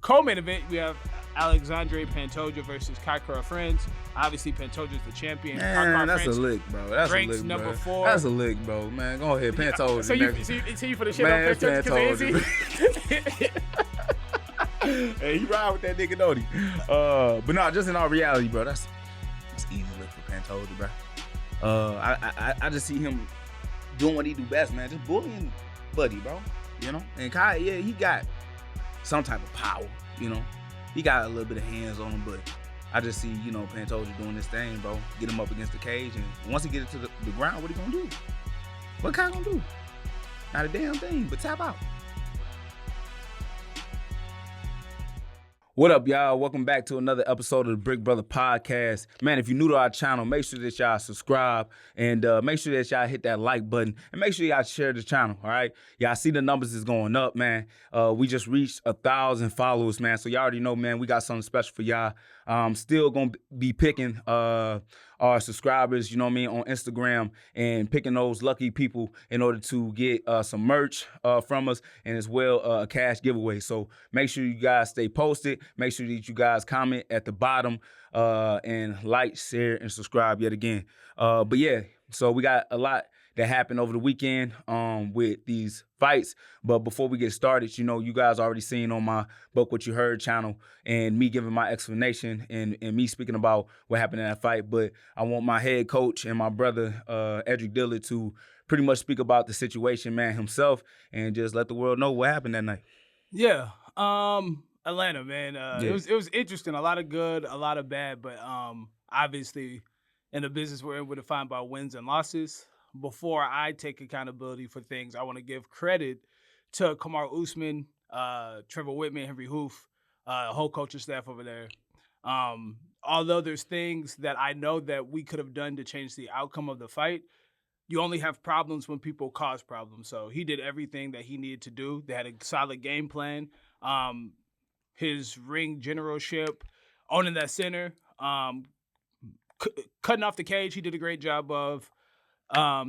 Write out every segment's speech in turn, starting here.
co-main event, we have Alexandre Pantoja versus Kakara Friends. Obviously, Pantoja's the champion. Man, that's Friends a lick, bro. That's a lick, number 4. That's a lick, bro. Man, go ahead, Pantoja. So you for the shit on Pantoja because easy? Hey, he ride with that nigga, don't he? But no, just in all reality, bro, that's easy lick for Pantoja, bro. I just see him doing what he do best, man. Just bullying Buddy, bro. You know? And Kai, yeah, he got some type of power, you know? He got a little bit of hands on him, but I just see, you know, Pantoja doing this thing, bro. Get him up against the cage, and once he get it to the ground, what he gonna do? What Kai gonna do? Not a damn thing, but tap out. What up, y'all? Welcome back to another episode of the Brick Brother Podcast. Man, if you're new to our channel, make sure that y'all subscribe and make sure that y'all hit that like button and make sure y'all share the channel, all right? Y'all see the numbers is going up, man. We just reached 1,000 followers, man. So y'all already know, man, we got something special for y'all. Still going to be picking our subscribers, you know what I mean, on Instagram and picking those lucky people in order to get some merch from us and as well a cash giveaway. So make sure you guys stay posted. Make sure that you guys comment at the bottom and like, share, and subscribe yet again. But yeah, so we got a lot that happened over the weekend with these fights. But before we get started, you know, you guys already seen on my Book What You Heard channel and me giving my explanation and me speaking about what happened in that fight. But I want my head coach and my brother, Edrick Dillard, to pretty much speak about the situation, man, himself, and just let the world know what happened that night. Yeah. Atlanta, man. Yeah. It was interesting. A lot of good, a lot of bad, but obviously in the business we're able to find by wins and losses. Before I take accountability for things, I want to give credit to Kamaru Usman, Trevor Whitman, Henry Hoof, whole coaching staff over there. Although there's things that I know that we could have done to change the outcome of the fight, you only have problems when people cause problems. So he did everything that he needed to do. They had a solid game plan. His ring generalship, owning that center, cutting off the cage, he did a great job of.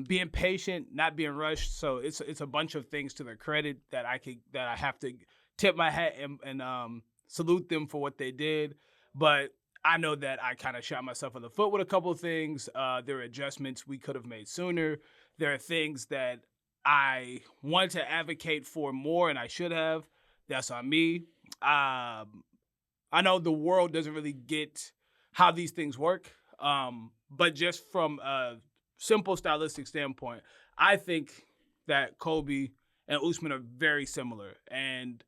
Being patient, not being rushed. So it's a bunch of things to their credit that I have to tip my hat and salute them for what they did. But I know that I kind of shot myself in the foot with a couple of things. There are adjustments we could have made sooner. There are things that I wanted to advocate for more and I should have. That's on me. I know the world doesn't really get how these things work. But just from simple stylistic standpoint, I think that Colby and Usman are very similar. And,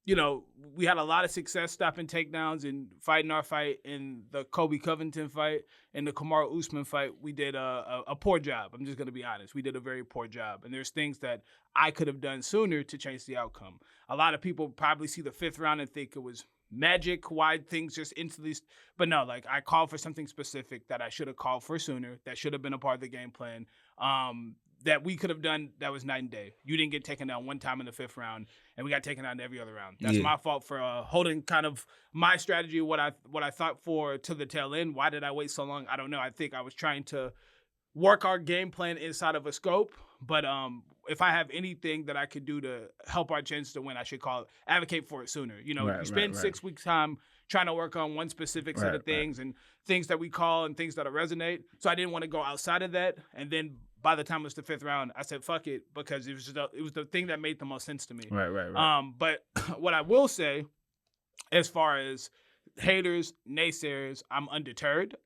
you know, we had a lot of success stopping takedowns and fighting our fight in the Colby Covington fight. In the Kamaru Usman fight, we did a poor job. I'm just going to be honest. We did a very poor job. And there's things that I could have done sooner to change the outcome. A lot of people probably see the 5th round and think it was magic, why things just instantly, but no, like I called for something specific that I should have called for sooner, that should have been a part of the game plan, that we could have done. That was night and day. You didn't get taken down one time in the 5th round, and we got taken down every other round. That's my fault for holding kind of my strategy, what I thought for to the tail end. Why did I wait so long? I don't know. I think I was trying to work our game plan inside of a scope, but if I have anything that I could do to help our chances to win, I should advocate for it sooner. You know, you spend 6 weeks time trying to work on one specific set of things and things that we call and things that resonate. So I didn't want to go outside of that. And then by the time it was the 5th round, I said, fuck it, because it was the thing that made the most sense to me. Right. But what I will say, as far as haters, naysayers, I'm undeterred.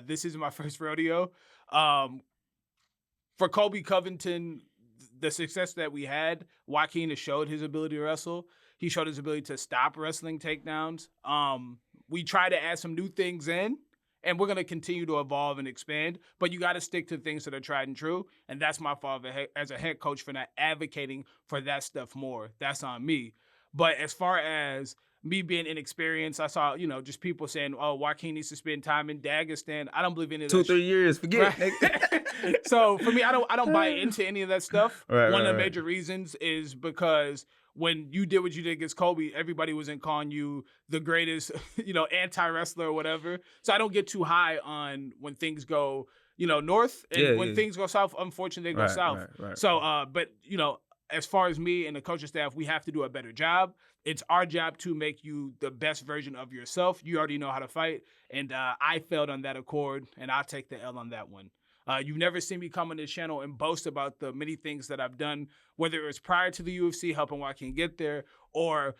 This isn't my first rodeo. For Colby Covington, the success that we had, Joaquin has showed his ability to wrestle. He showed his ability to stop wrestling takedowns. We try to add some new things in, and we're going to continue to evolve and expand. But you got to stick to things that are tried and true, and that's my fault as a head coach for not advocating for that stuff more. That's on me. But as far as me being inexperienced, I saw, you know, just people saying, oh, Joaquin needs to spend time in Dagestan. I don't believe any of that. 2-3 years, forget. Right? So for me, I don't buy into any of that stuff. One of the major reasons is because when you did what you did against Colby, everybody wasn't calling you the greatest, you know, anti-wrestler or whatever. So I don't get too high on when things go, you know, north. And when things go south, unfortunately, they go south. So, but, you know, as far as me and the coaching staff, we have to do a better job. it's our job to make you the best version of yourself. You already know how to fight, and I failed on that accord, and I'll take the L on that one. You've never seen me come on this channel and boast about the many things that I've done, whether it was prior to the UFC, helping Joaquin get there, or,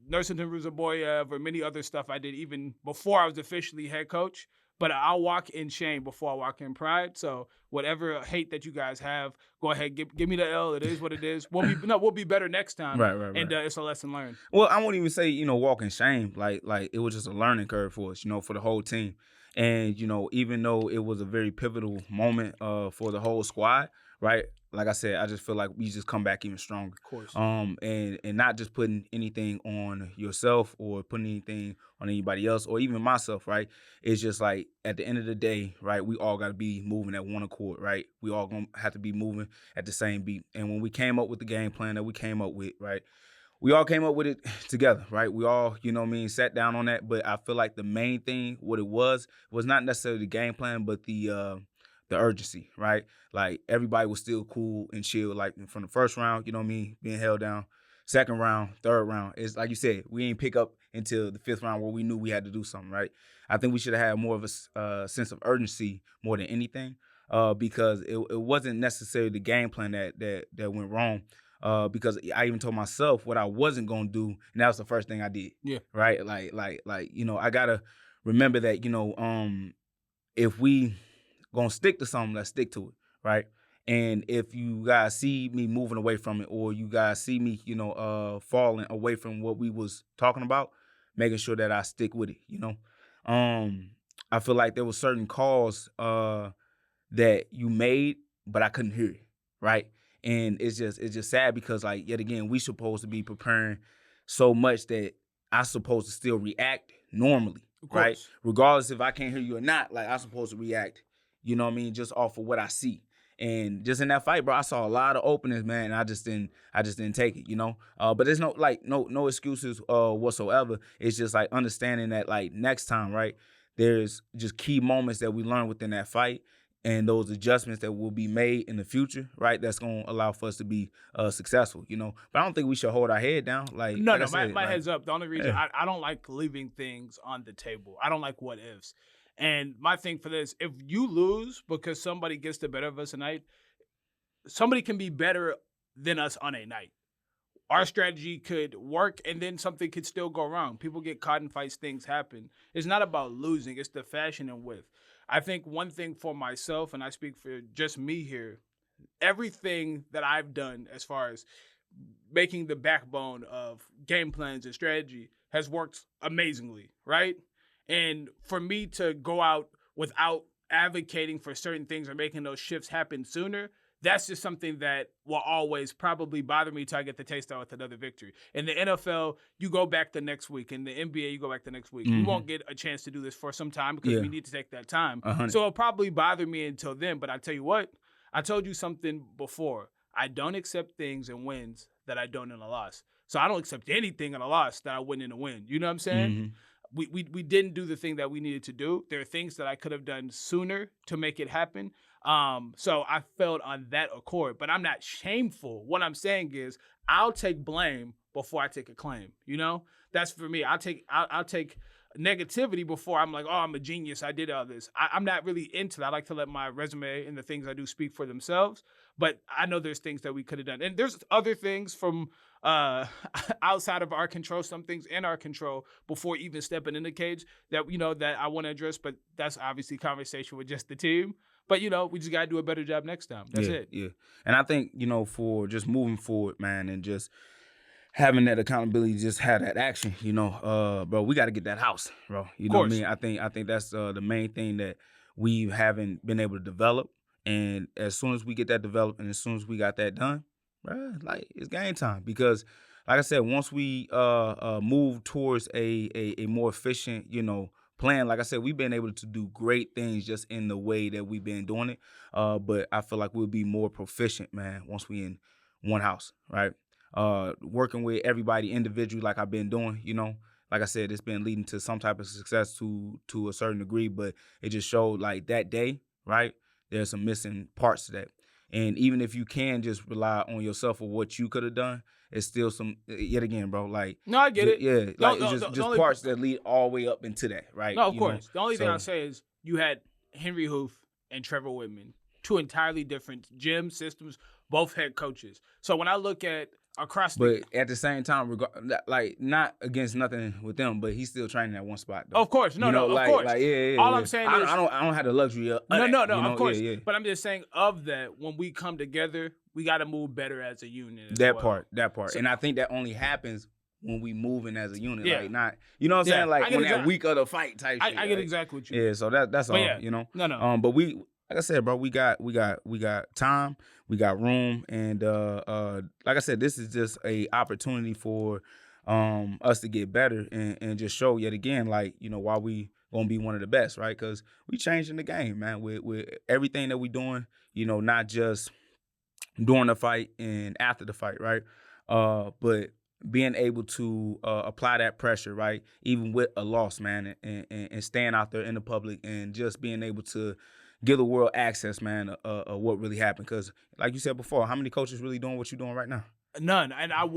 nursing him Boyev, or many other stuff I did even before I was officially head coach. But I'll walk in shame before I walk in pride. So whatever hate that you guys have, go ahead, give me the L. It is what it is. We'll be better next time. Right. And it's a lesson learned. Well, I won't even say, walk in shame. Like it was just a learning curve for us, for the whole team. And, even though it was a very pivotal moment for the whole squad, right? Like I said, I just feel like we just come back even stronger. Of course. And not just putting anything on yourself or putting anything on anybody else or even myself, right? It's just like at the end of the day, right, we all got to be moving at one accord, right? We all going to have to be moving at the same beat. And when we came up with the game plan that we came up with, right, we all came up with it together, right? We all, sat down on that. But I feel like the main thing, what it was not necessarily the game plan, but the urgency, right? Like everybody was still cool and chill, like from the first round, being held down. Second round, third round. It's like you said, we ain't pick up until the fifth round where we knew we had to do something, right? I think we should have had more of a sense of urgency more than anything, because it wasn't necessarily the game plan that went wrong. Because I even told myself what I wasn't gonna do, and that was the first thing I did. Yeah. Right. Like I gotta remember that if we gonna stick to something, let's stick to it, right? And if you guys see me moving away from it, or you guys see me, falling away from what we was talking about, making sure that I stick with it, I feel like there was certain calls that you made, but I couldn't hear it, right? And it's just sad because, like, yet again, we supposed to be preparing so much that I supposed to still react normally, right? Regardless if I can't hear you or not, like, I'm supposed to react, just off of what I see. And just in that fight, bro, I saw a lot of openings, man, and I just didn't take it, But there's no excuses whatsoever. It's just like understanding that, like, next time, right, there's just key moments that we learn within that fight, and those adjustments that will be made in the future, right? That's gonna allow for us to be successful, But I don't think we should hold our head down. Like, no, like my head's up. The only reason I don't like leaving things on the table. I don't like what ifs. And my thing for this, if you lose because somebody gets the better of us tonight, somebody can be better than us on a night. Our strategy could work, and then something could still go wrong. People get caught in fights, things happen. It's not about losing. It's the fashion and width. I think one thing for myself, and I speak for just me here, everything that I've done as far as making the backbone of game plans and strategy has worked amazingly, right? And for me to go out without advocating for certain things or making those shifts happen sooner, that's just something that will always probably bother me till I get the taste out with another victory. In the NFL, you go back the next week. In the NBA, you go back the next week. Mm-hmm. We won't get a chance to do this for some time because we need to take that time. 100. So it'll probably bother me until then. But I tell you what, I told you something before. I don't accept things and wins that I don't in a loss. So I don't accept anything in a loss that I wouldn't in a win. You know what I'm saying? Mm-hmm. We didn't do the thing that we needed to do. There are things that I could have done sooner to make it happen. So I failed on that accord, but I'm not shameful. What I'm saying is I'll take blame before I take a claim. That's for me. I'll take negativity before I'm like, oh, I'm a genius. I did all this. I'm not really into that. I like to let my resume and the things I do speak for themselves. But I know there's things that we could have done. And there's other things from outside of our control, some things in our control before even stepping in the cage that, that I want to address. But that's obviously conversation with just the team. But, we just got to do a better job next time. That's it. Yeah. And I think, for just moving forward, man, and just having that accountability, just have that action, bro, we got to get that house, bro. You know what I mean? I think that's the main thing that we haven't been able to develop. And as soon as we get that developed and as soon as we got that done, bro, like, it's game time. Because, like I said, once we move towards a more efficient, plan, like I said, we've been able to do great things just in the way that we've been doing it. But I feel like we'll be more proficient, man, once we in one house, right? Working with everybody individually like I've been doing, like I said, it's been leading to some type of success to a certain degree, but it just showed like that day, right? There's some missing parts to that. And even if you can just rely on yourself or what you could have done, it's still some, yet again, bro, like. No, I get it. Yeah, like it's just only, parts that lead all the way up into that, right? No, of You course. know? The only thing I'll say is you had Henry Hoof and Trevor Whitman, two entirely different gym systems, both head coaches. So when I look at across But at the same time, like, not against nothing with them, but he's still training at one spot, though. Of course. No, of course. Like, yeah. All I'm saying is I don't have the luxury of no, that, of course. Yeah. But I'm just saying of that, when we come together, we got to move better as a unit as that well. part. So, and I think that only happens when we moving as a unit, Yeah. like not, you know what I'm saying? Like when that week of the fight type shit. I get exactly what you mean. Yeah, so that's all, yeah. you know? No. But we, like I said, bro, we got time, we got room, and like I said, this is just a opportunity for us to get better and just show yet again, like, you know, why we gonna be one of the best, right? Because we changing the game, man, with everything that we doing, you know, not just during the fight and after the fight, right? But being able to apply that pressure, right, even with a loss, man, and staying out there in the public and just being able to give the world access, man, of what really happened. Because, like you said before, how many coaches really doing what you're doing right now? None. And I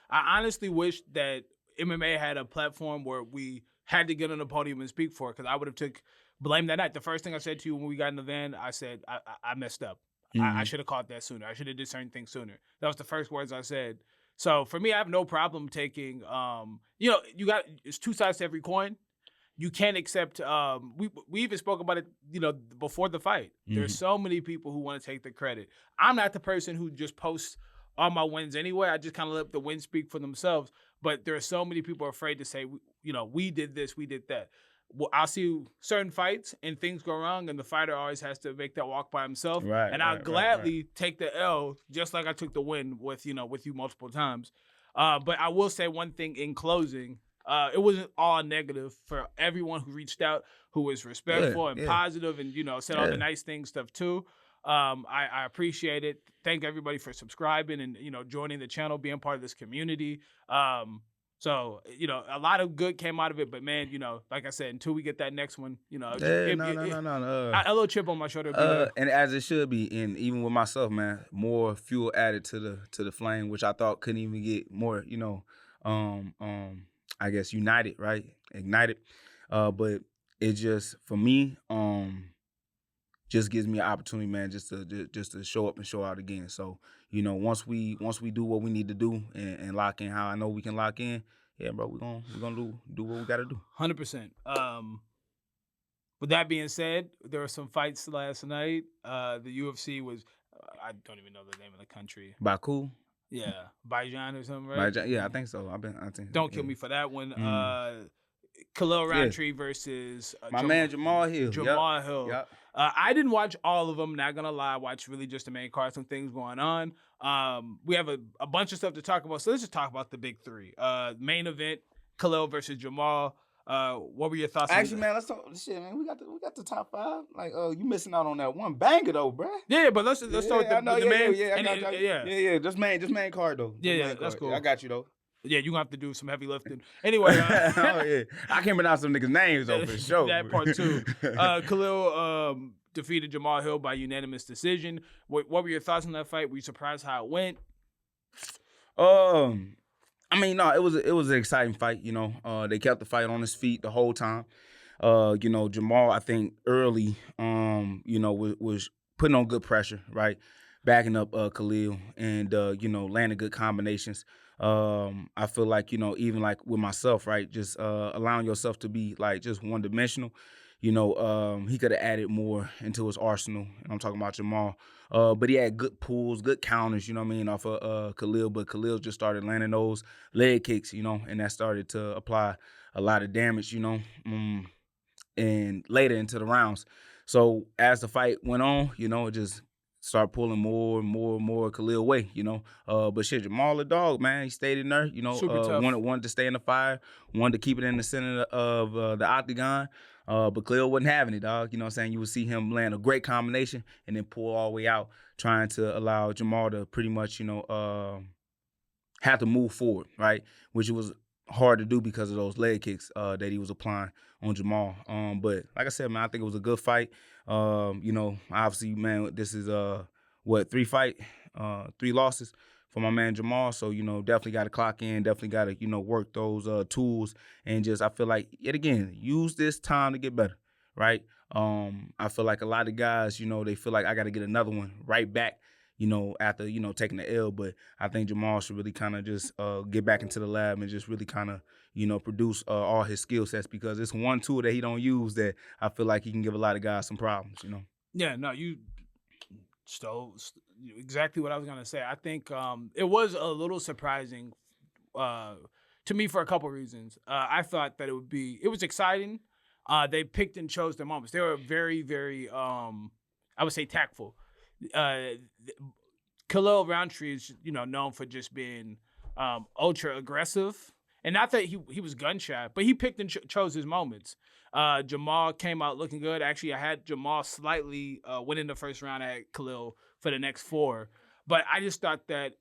honestly wish that MMA had a platform where we had to get on the podium and speak for it, because I would have took blame that night. The first thing I said to you when we got in the van, I said, I messed up. Mm-hmm. I should have caught that sooner. I should have did certain things sooner. That was the first words I said. So for me, I have no problem taking, it's two sides to every coin. You can't accept, we even spoke about it, you know, before the fight. Mm-hmm. There's so many people who want to take the credit. I'm not the person who just posts all my wins anyway. I just kind of let the wins speak for themselves. But there are so many people afraid to say, you know, we did this, we did that. Well, I'll see certain fights and things go wrong, and the fighter always has to make that walk by himself. Right, and I'll gladly take the L, just like I took the win with you multiple times. But I will say one thing in closing. It wasn't all negative for everyone who reached out, who was respectful and positive, and said all the nice things stuff too. I appreciate it. Thank everybody for subscribing and joining the channel, being part of this community. So, a lot of good came out of it, but man, like I said, until we get that next one, no. A little chip on my shoulder. And as it should be, and even with myself, man, more fuel added to the flame, which I thought couldn't even get more, I guess ignited. But it just, for me, just gives me an opportunity, man, just to show up and show out again. So, once we do what we need to do and lock in how I know we can lock in, yeah, bro, we're gonna do what we gotta do. 100%. With that being said, there were some fights last night. The UFC was, I don't even know the name of the country. Baku? Yeah, Bajan or something, right? Bajan, yeah, I think so. I think. Don't kill me for that one. Khalil Rountree versus my man Jamal Hill. Jamal Hill. Yep. I didn't watch all of them, not gonna lie. I watched really just the main card, some things going on. We have a bunch of stuff to talk about, so let's just talk about the big three. Main event, Khalil versus Jamal. What were your thoughts? Actually, man, let's talk shit, man. We got the top five. Like, you missing out on that one banger though, bruh. Yeah, but let's start with the main. Yeah. Just main card though. That's cool. I got you though. Yeah, you gonna have to do some heavy lifting. Anyway, oh yeah, I can't pronounce some niggas' names though for sure. That part too. Khalil defeated Jamal Hill by unanimous decision. What were your thoughts on that fight? Were you surprised how it went? I mean, no, it was an exciting fight. They kept the fight on his feet the whole time. Jamal, I think early, was putting on good pressure, right, backing up Khalil and landing good combinations. I feel like, even like with myself, right, just allowing yourself to be like just one dimensional. He could have added more into his arsenal. And I'm talking about Jamal. But he had good pulls, good counters, off of Khalil. But Khalil just started landing those leg kicks, and that started to apply a lot of damage, and later into the rounds. So as the fight went on, it just started pulling more and more Khalil way, But shit, Jamal a dog, man. He stayed in there, Super tough. Wanted to stay in the fire, wanted to keep it in the center of the octagon. But Khalil wasn't having it, dog. You know what I'm saying? You would see him land a great combination and then pull all the way out, trying to allow Jamal to pretty much, have to move forward, right? Which was hard to do because of those leg kicks that he was applying on Jamal. But like I said, man, I think it was a good fight. Obviously, man, this is three losses for my man Jamal. So, definitely got to clock in, definitely got to, work those tools and just, I feel like, yet again, use this time to get better, right? I feel like a lot of guys, they feel like I got to get another one right back, after, taking the L. But I think Jamal should really kind of just get back into the lab and just really kind of, produce all his skill sets, because it's one tool that he don't use that I feel like he can give a lot of guys some problems, Yeah, no, you stole exactly what I was going to say. I think it was a little surprising to me for a couple reasons. I thought that it was exciting. They picked and chose their moments. They were very, very, I would say, tactful. Khalil Rountree is, known for just being ultra aggressive. And not that he was gun shy, but he picked and chose his moments. Jamal came out looking good. Actually, I had Jamal slightly winning the first round at Khalil for the next 4. But I just thought that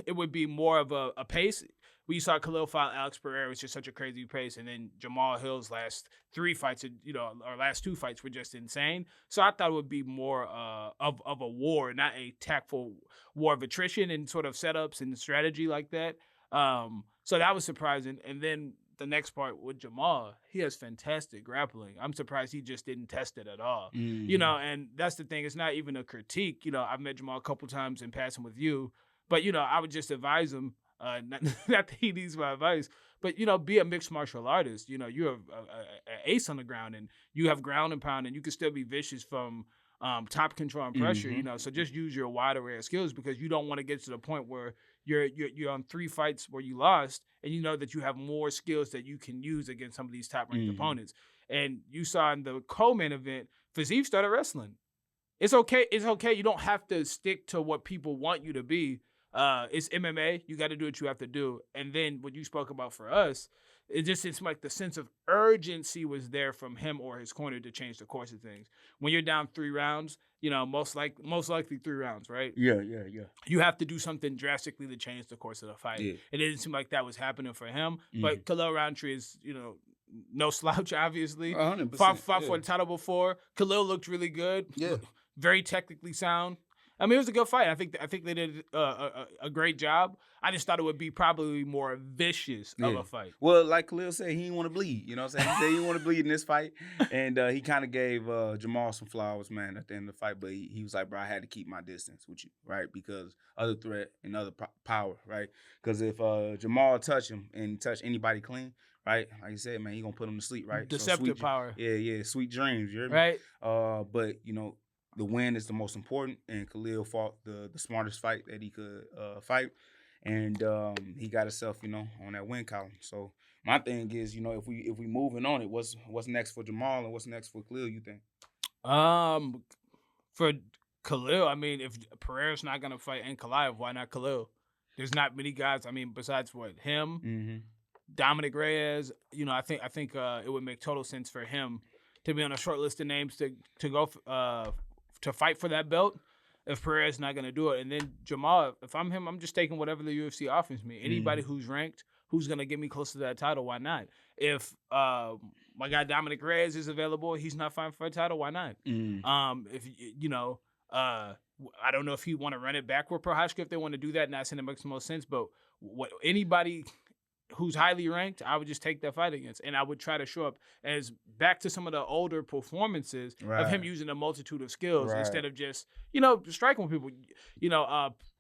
it would be more of a pace. We saw Khalil fight Alex Pereira, it was just such a crazy pace. And then Jamal Hill's last 3 fights, or last 2 fights were just insane. So I thought it would be more of a war, not a tactful war of attrition and sort of setups and strategy like that. So that was surprising. And then the next part with Jamal, he has fantastic grappling. I'm surprised he just didn't test it at all. Mm-hmm. And that's the thing. It's not even a critique. I've met Jamal a couple times in passing with you, but, I would just advise him, not that he needs my advice, but, be a mixed martial artist. You're an ace on the ground, and you have ground and pound, and you can still be vicious from top control and pressure, Mm-hmm. So just use your wide array of skills, because you don't want to get to the point where you're on 3 fights where you lost, and you know that you have more skills that you can use against some of these top-ranked Mm-hmm. opponents. And you saw in the co-main event, Fiziev started wrestling. It's okay. It's okay. You don't have to stick to what people want you to be. It's MMA. You got to do what you have to do. And then what you spoke about for us, it just seems like the sense of urgency was there from him or his corner to change the course of things. When you're down 3 rounds, most likely 3 rounds, right? Yeah. You have to do something drastically to change the course of the fight. Yeah. It didn't seem like that was happening for him. Mm-hmm. But Khalil Rountree is, no slouch, obviously. 100%. Fought for the title before. Khalil looked really good. Yeah. Very technically sound. I mean, it was a good fight. I think they did a great job. I just thought it would be probably more vicious of a fight. Well, like Khalil said, he didn't want to bleed. You know what I'm saying? He said he didn't want to bleed in this fight. And he kind of gave Jamal some flowers, man, at the end of the fight. But he was like, bro, I had to keep my distance with you, right? Because other threat and other power, right? Because if Jamal touch him and touch anybody clean, right? Like you said, man, he going to put him to sleep, right? Deceptive power. Yeah, sweet dreams, you hear me? Right. But, the win is the most important, and Khalil fought the smartest fight that he could fight, and he got himself, on that win column. So my thing is, if we moving on it, what's next for Jamal and what's next for Khalil? You think? For Khalil, I mean, if Pereira's not gonna fight Ankalaev, why not Khalil? There's not many guys. I mean, besides him, Mm-hmm. Dominic Reyes. I think it would make total sense for him to be on a short list of names to go to fight for that belt if Pereira's not going to do it. And then Jamal, if I'm him, I'm just taking whatever the UFC offers me. Anybody who's ranked, who's going to get me close to that title, why not? If my guy Dominic Reyes is available, he's not fighting for a title, why not? If I don't know if he want to run it back with Prochazka, if they want to do that, not saying it makes the most sense, but anybody who's highly ranked, I would just take that fight against. And I would try to show up as back to some of the older performances of him using a multitude of skills instead of just, striking with people.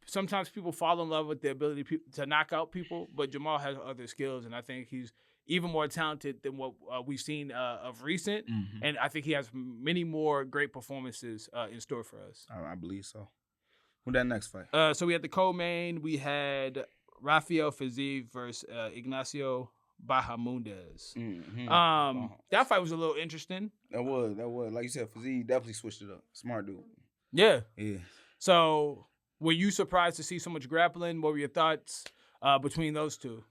Sometimes people fall in love with the ability to knock out people, but Jamal has other skills, and I think he's even more talented than what we've seen of recent. Mm-hmm. And I think he has many more great performances in store for us. I believe so. Who's that next fight? So we had the co-main. We had Rafael Fiziev versus Ignacio Bahamondes. Mm-hmm. That fight was a little interesting. That was. Like you said, Fiziev definitely switched it up. Smart dude. Yeah. Yeah. So were you surprised to see so much grappling? What were your thoughts between those two?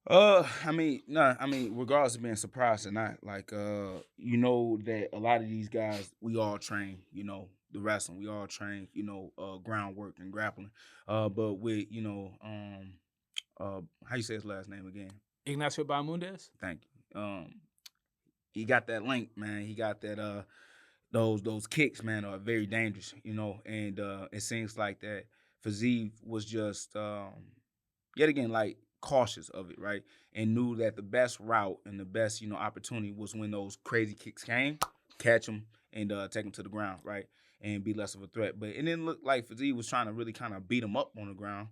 Regardless of being surprised or not, like, that a lot of these guys, we all train, the wrestling, we all train, groundwork and grappling. But with, how you say his last name again? Ignacio Bahamondes? Thank you. He got that link, man. He got that, those kicks, man, are very dangerous, and it seems like that Fiziev was just yet again like cautious of it, right? And knew that the best route and the best, opportunity was when those crazy kicks came, catch them and take them to the ground, right? And be less of a threat. But it didn't look like Fiziev was trying to really kind of beat him up on the ground,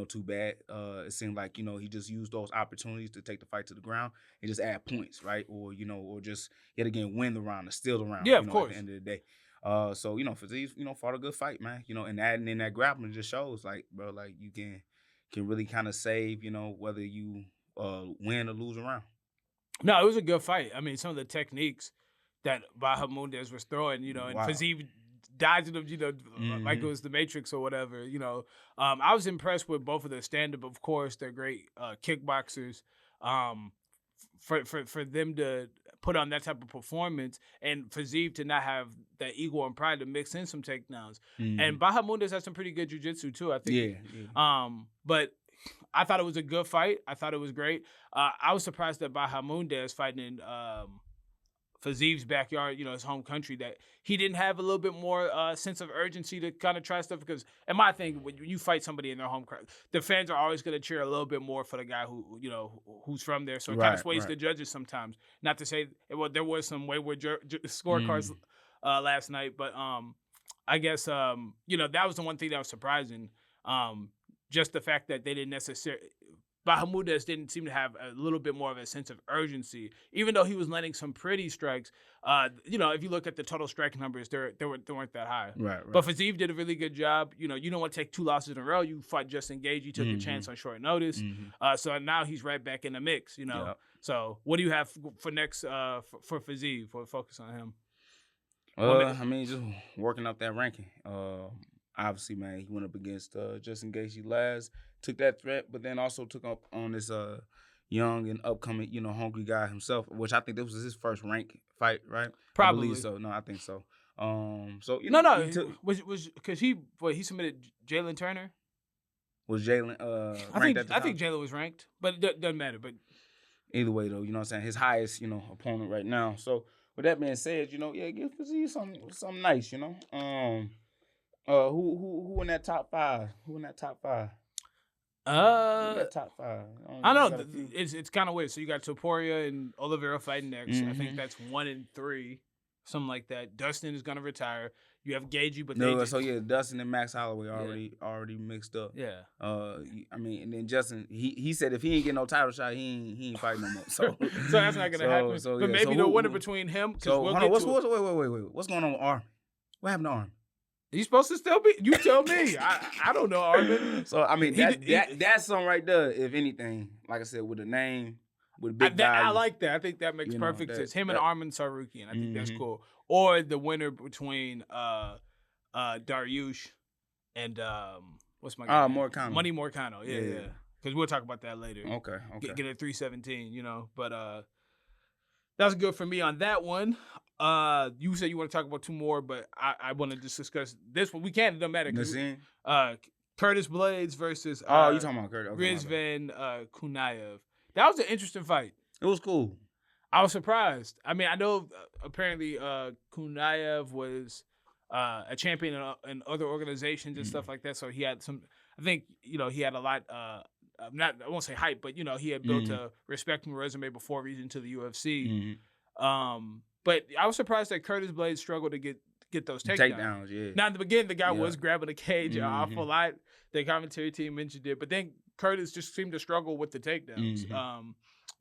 too bad. It seemed like, he just used those opportunities to take the fight to the ground and just add points, right? Or, or just yet again win the round or steal the round, Yeah, of course. at the end of the day. So, Fiziev, fought a good fight, man. And adding in that grappling just shows, like, bro, like you can really kind of save, whether you win or lose a round. No, it was a good fight. I mean, some of the techniques that Bahamondes was throwing, and Wow. Fiziev dodging them, like it was the Matrix or whatever, I was impressed with both of their stand-up. Of course, they're great kickboxers. For them to put on that type of performance and Fiziev to not have that ego and pride to mix in some takedowns. And Bahamondes has some pretty good jiu-jitsu too, I think. Yeah. But I thought it was a good fight. I thought it was great. I was surprised that Bahamondes fighting in Fiziev's backyard, his home country, that he didn't have a little bit more sense of urgency to kind of try stuff. Because, in my thing, when you fight somebody in their home crowd, the fans are always going to cheer a little bit more for the guy who's from there. So it kind of sways the judges sometimes. Not to say there was some wayward scorecards last night, but I guess that was the one thing that was surprising. Just the fact that they didn't necessarily. Bahamondes didn't seem to have a little bit more of a sense of urgency, even though he was landing some pretty strikes. If you look at the total strike numbers, they weren't that high. Right. But Fiziev did a really good job. You don't want to take 2 losses in a row. You fight just engaged. You took your chance on short notice. So now he's right back in the mix. Yep. So what do you have for next for Fiziev? For focus on him. Just working up that ranking. Obviously, man, he went up against Justin Gaethje last, took that threat, but then also took up on this young and upcoming, hungry guy himself, which I think this was his first rank fight, right? Probably. I believe so. No, I think so. Was because he submitted Jalen Turner. Was Jalen I think Jalen was ranked, but it doesn't matter. But either way, though, you know what I'm saying? His highest, opponent right now. So with that being said, give Fiziev something nice, Who in that top 5? Who in that top 5? Top 5. I don't know. It's kind of weird. So you got Topuria and Oliveira fighting next. I think that's 1 and 3, something like that. Dustin is gonna retire. You have Gaethje, but Dustin and Max Holloway already mixed up. Yeah. And then Justin, he said if he ain't get no title shot, he ain't fighting no more. So that's not gonna happen. But maybe the winner between him. Wait. What's going on with Arm? What happened to Arm? He's supposed to still be. You tell me. I don't know, Armin. So that's something right there. If anything, like I said, with a name, with a big value. I like that. I think that makes perfect sense. Him and Armin Sarukian. I think that's cool. Or the winner between Dariush and what's my guy? Moicano. Money Moicano. Yeah. Because we'll talk about that later. Okay. Get it 317. But that's good for me on that one. You said you want to talk about 2 more, but I want to just discuss this one. We can't. It doesn't matter. Curtis Blaydes versus you talking about Curtis? Okay, Rizvan Kuniev. That was an interesting fight. It was cool. I was surprised. I mean, I know apparently Kuniev was a champion in other organizations and stuff like that. So he had some. I think he had a lot. I won't say hype, but he had built a respectable resume before reaching to the UFC. But I was surprised that Curtis Blaydes struggled to get those takedowns. Yeah. Now, in the beginning, the guy was grabbing the cage an awful lot. The commentary team mentioned it. But then Curtis just seemed to struggle with the takedowns.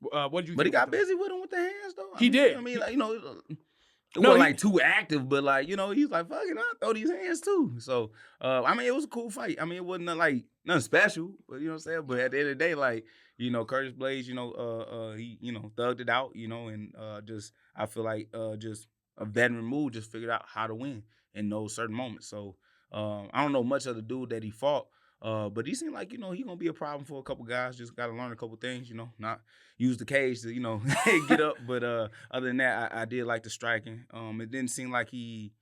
What did you think? But he got busy with him with the hands, though. He did. I mean, it wasn't like too active, but he's like, fuck it, I'll throw these hands too. So, it was a cool fight. I mean, it wasn't nothing special, but you know what I'm saying? But at the end of the day, Curtis Blaydes, he, thugged it out, and I feel like just a veteran move, just figured out how to win in those certain moments. So, I don't know much of the dude that he fought, but he seemed like, he gonna be a problem for a couple guys. Just got to learn a couple things, not use the cage to, get up. But other than that, I did like the striking. It didn't seem like he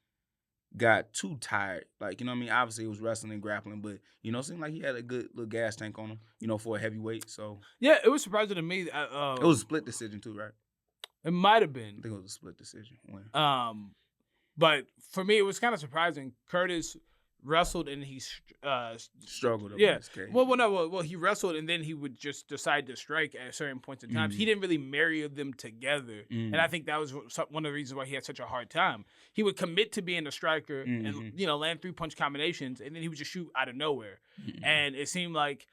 got too tired. Obviously it was wrestling and grappling, but, it seemed like he had a good little gas tank on him, for a heavyweight. So yeah, it was surprising to me. It was a split decision too, right? It might have been. I think it was a split decision. But for me, it was kind of surprising. Curtis wrestled and he struggled. Yeah. Well, he wrestled and then he would just decide to strike at certain points in times. He didn't really marry them together, and I think that was one of the reasons why he had such a hard time. He would commit to being a striker and land 3-punch combinations, and then he would just shoot out of nowhere. And it seemed like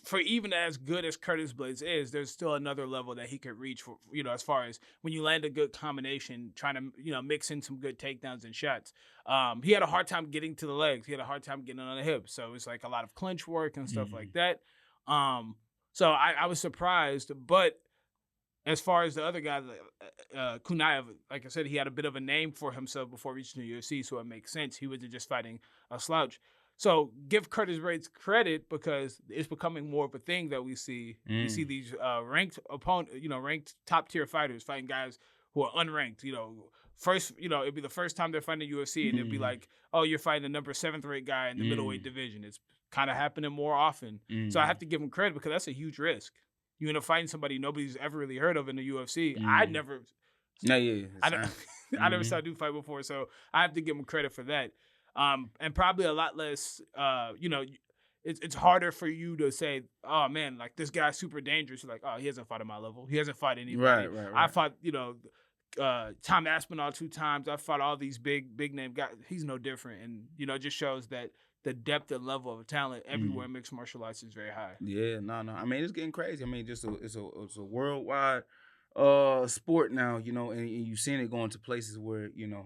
for even as good as Curtis Blaydes is, there's still another level that he could reach for, as far as when you land a good combination, trying to, mix in some good takedowns and shots. He had a hard time getting to the legs. He had a hard time getting on the hips. So it was like a lot of clinch work and stuff like that. So I was surprised, but as far as the other guy, Kuniev, like I said, he had a bit of a name for himself before reaching the UFC, so it makes sense. He wasn't just fighting a slouch. So give Curtis Blaydes credit because it's becoming more of a thing that we see. We see these ranked ranked top tier fighters fighting guys who are unranked. First, it'd be the first time they're fighting the UFC, and it'd be like, oh, you're fighting the number 7th rate guy in the middleweight division. It's kind of happening more often. So I have to give him credit because that's a huge risk. You end up fighting somebody nobody's ever really heard of in the UFC. I never saw a dude fight before, so I have to give him credit for that. And probably a lot less, it's harder for you to say, oh man, like this guy's super dangerous. You're like, oh, he hasn't fought at my level. He hasn't fought anybody. Right. I fought, Tom Aspinall 2 times. I fought all these big name guys. He's no different. And, it just shows that the depth and level of talent everywhere in mixed martial arts is very high. Yeah, no. I mean, it's getting crazy. I mean, it's a worldwide sport now, and you've seen it going to places where, you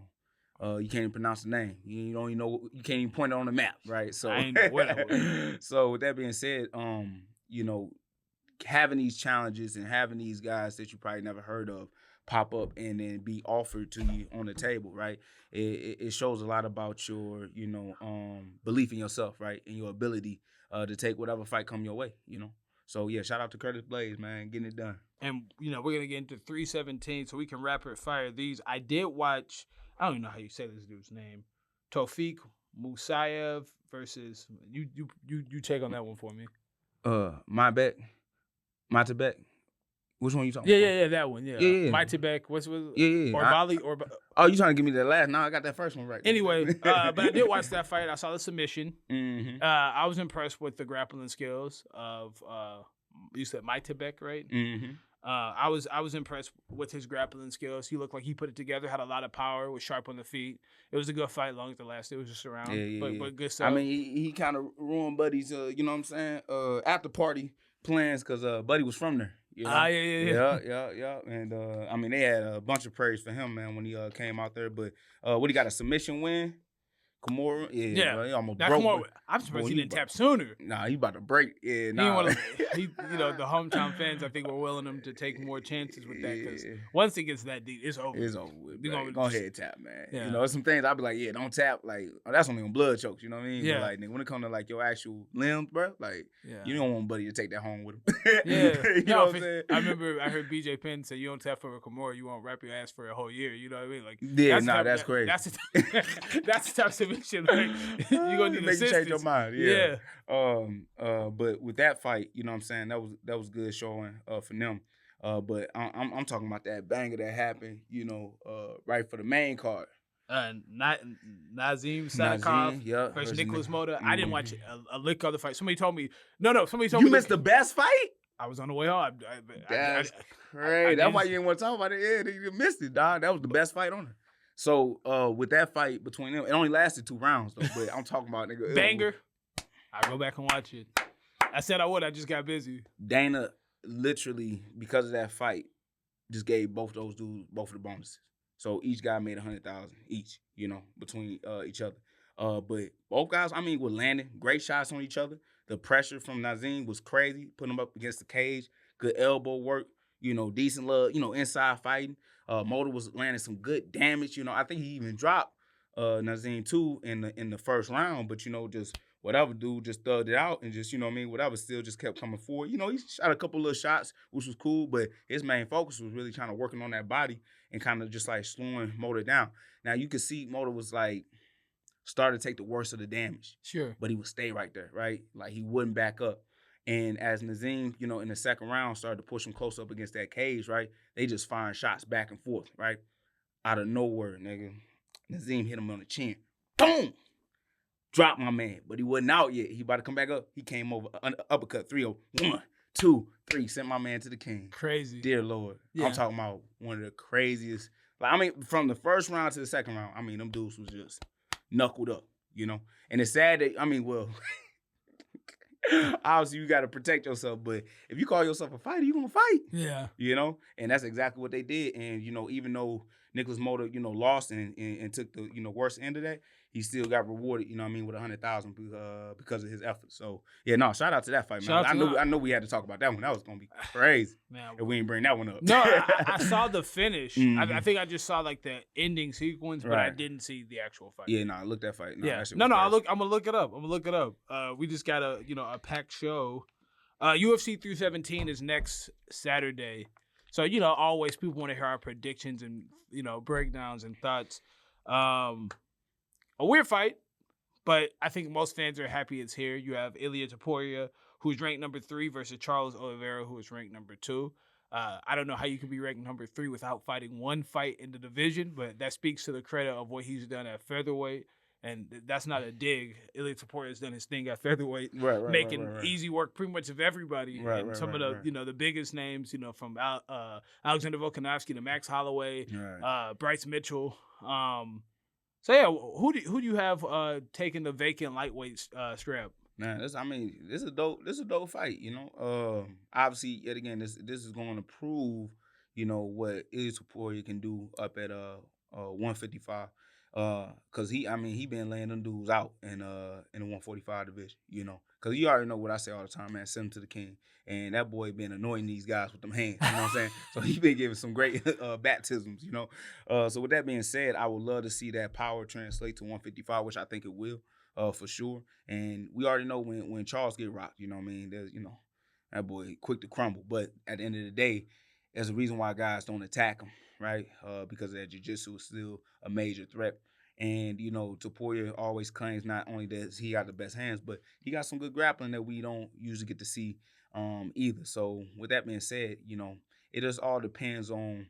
can't even pronounce the name. You don't even know. You can't even point it on the map, right? So, I ain't know where that was. So with that being said, having these challenges and having these guys that you probably never heard of pop up and then be offered to you on the table, right? It shows a lot about your, belief in yourself, right, and your ability to take whatever fight come your way, So yeah, shout out to Curtis Blaydes, man, getting it done. And we're gonna get into 317, so we can rapid fire these. I did watch. I don't even know how you say this dude's name. Tofik Musayev versus you take on that one for me. Matabek. Which one you talking about? Yeah, that one. Yeah. Matabek. What's Yeah. Orolbai or oh, you trying to give me the last? No, I got that first one right. Anyway, but I did watch that fight. I saw the submission. I was impressed with the grappling skills of you said Matabek, right? I was impressed with his grappling skills. He looked like he put it together, had a lot of power, was sharp on the feet. It was a good fight, long as it lasted. It was just around, but good stuff. I mean, he kind of ruined Buddy's, after party plans because Buddy was from there. Yeah. And I mean, they had a bunch of praise for him, man, when he came out there. But what he got, a submission win? Kimura? Yeah. Bro, he almost broke. I'm surprised he didn't tap sooner. Nah, he about to break. Yeah, nah. The hometown fans, I think, were willing him to take more chances with that because once it gets that deep, it's over. It's over with. Go ahead, tap, man. Yeah. There's some things I'll be like, don't tap. Like, that's only on blood chokes. You know what I mean? Yeah. But like, nigga, when it comes to like your actual limbs, bro, like, you don't want Buddy to take that home with him. Yeah. You know what I'm saying? I remember I heard BJ Penn say, you don't tap for a Kimura, you won't wrap your ass for a whole year. You know what I mean? Like, that's crazy. That's the type of submission. Like, you're gonna need make assistance. You change your mind. Yeah. But with that fight, you know what I'm saying, that was good showing for them. But I'm talking about that banger that happened, right for the main card. Nazim Sadykhov versus Nicholas Motta. I didn't watch a lick of the fight. Somebody told me. Somebody told me. You missed the best fight? I was on the way home. That's crazy. That's why you didn't want to talk about it. Yeah, you missed it, dog. That was the best fight on it. So with that fight between them, it only lasted 2 rounds though. But I'm talking about nigga banger. I'll go back and watch it. I said I would. I just got busy. Dana literally, because of that fight, just gave both those dudes both of the bonuses. So each guy made $100,000 each, between each other. But both guys, I mean, were landing great shots on each other. The pressure from Nazim was crazy, putting him up against the cage. Good elbow work, decent love, inside fighting. Motta was landing some good damage. I think he even dropped Nazim too in the first round, but just whatever, dude just thugged it out and just, whatever, still just kept coming forward. He shot a couple little shots, which was cool, but his main focus was really kind of working on that body and kind of just like slowing Motta down. Now you could see Motta was like started to take the worst of the damage. Sure. But he would stay right there, right? Like he wouldn't back up. And as Nazim, in the second round started to push him close up against that cage, right? They just firing shots back and forth, right? out of nowhere, nigga, Nazim hit him on the chin. Boom! Dropped my man, but he wasn't out yet. He about to come back up. He came over, uppercut, 3-0. 1, 2, 3. Sent my man to the king. Crazy. Dear Lord. Yeah. I'm talking about one of the craziest. Like, I mean, from the first round to the second round, I mean, them dudes was just knuckled up, you know? And it's sad that, I mean, well, obviously you got to protect yourself, but if you call yourself a fighter, you going to fight. Yeah. You know? And that's exactly what they did. And, you know, even though Nicholas Motta, you know, lost and took the, you know, worst end of that, he still got rewarded, you know what I mean, with $100,000 because of his efforts. So, yeah, no, shout out to that fight, man. I know we had to talk about that one. That was going to be crazy if we didn't bring that one up. No, I saw the finish. Mhm. I think I just saw, like, the ending sequence, but I didn't see the actual fight. Yeah, no, look that fight. No, yeah. that shit No, was crazy. I'm going to look it up. We just got a packed show. UFC 317 is next Saturday. So, you know, always people want to hear our predictions and, you know, breakdowns and thoughts. A weird fight, but I think most fans are happy it's here. You have Ilia Topuria, who's ranked number 3, versus Charles Oliveira, who is ranked number 2. I don't know how you can be ranked number 3 without fighting one fight in the division, but that speaks to the credit of what he's done at featherweight. And that's not a dig. Ilia Topuria has done his thing at featherweight, making easy work pretty much of everybody. Some of the you know, the biggest names, you know, from Alexander Volkanovski to Max Holloway, Bryce Mitchell. So yeah, who do you have taking the vacant lightweight strap? Man, this is a dope fight, you know. Obviously, yet again, this is going to prove, you know, what Ilia Topuria can do up at 155. Cause he been laying them dudes out in the 145 division, you know. Cause you already know what I say all the time, man. Send him to the king, and that boy been anointing these guys with them hands. You know what I'm saying? So he been giving some great baptisms, you know. So with that being said, I would love to see that power translate to 155, which I think it will, for sure. And we already know when Charles get rocked, you know what I mean. There's, you know, that boy quick to crumble. But at the end of the day, there's a reason why guys don't attack him, right? Because that jiu-jitsu is still a major threat. And, you know, Topuria always claims not only that he got the best hands, but he got some good grappling that we don't usually get to see either. So with that being said, you know, it just all depends on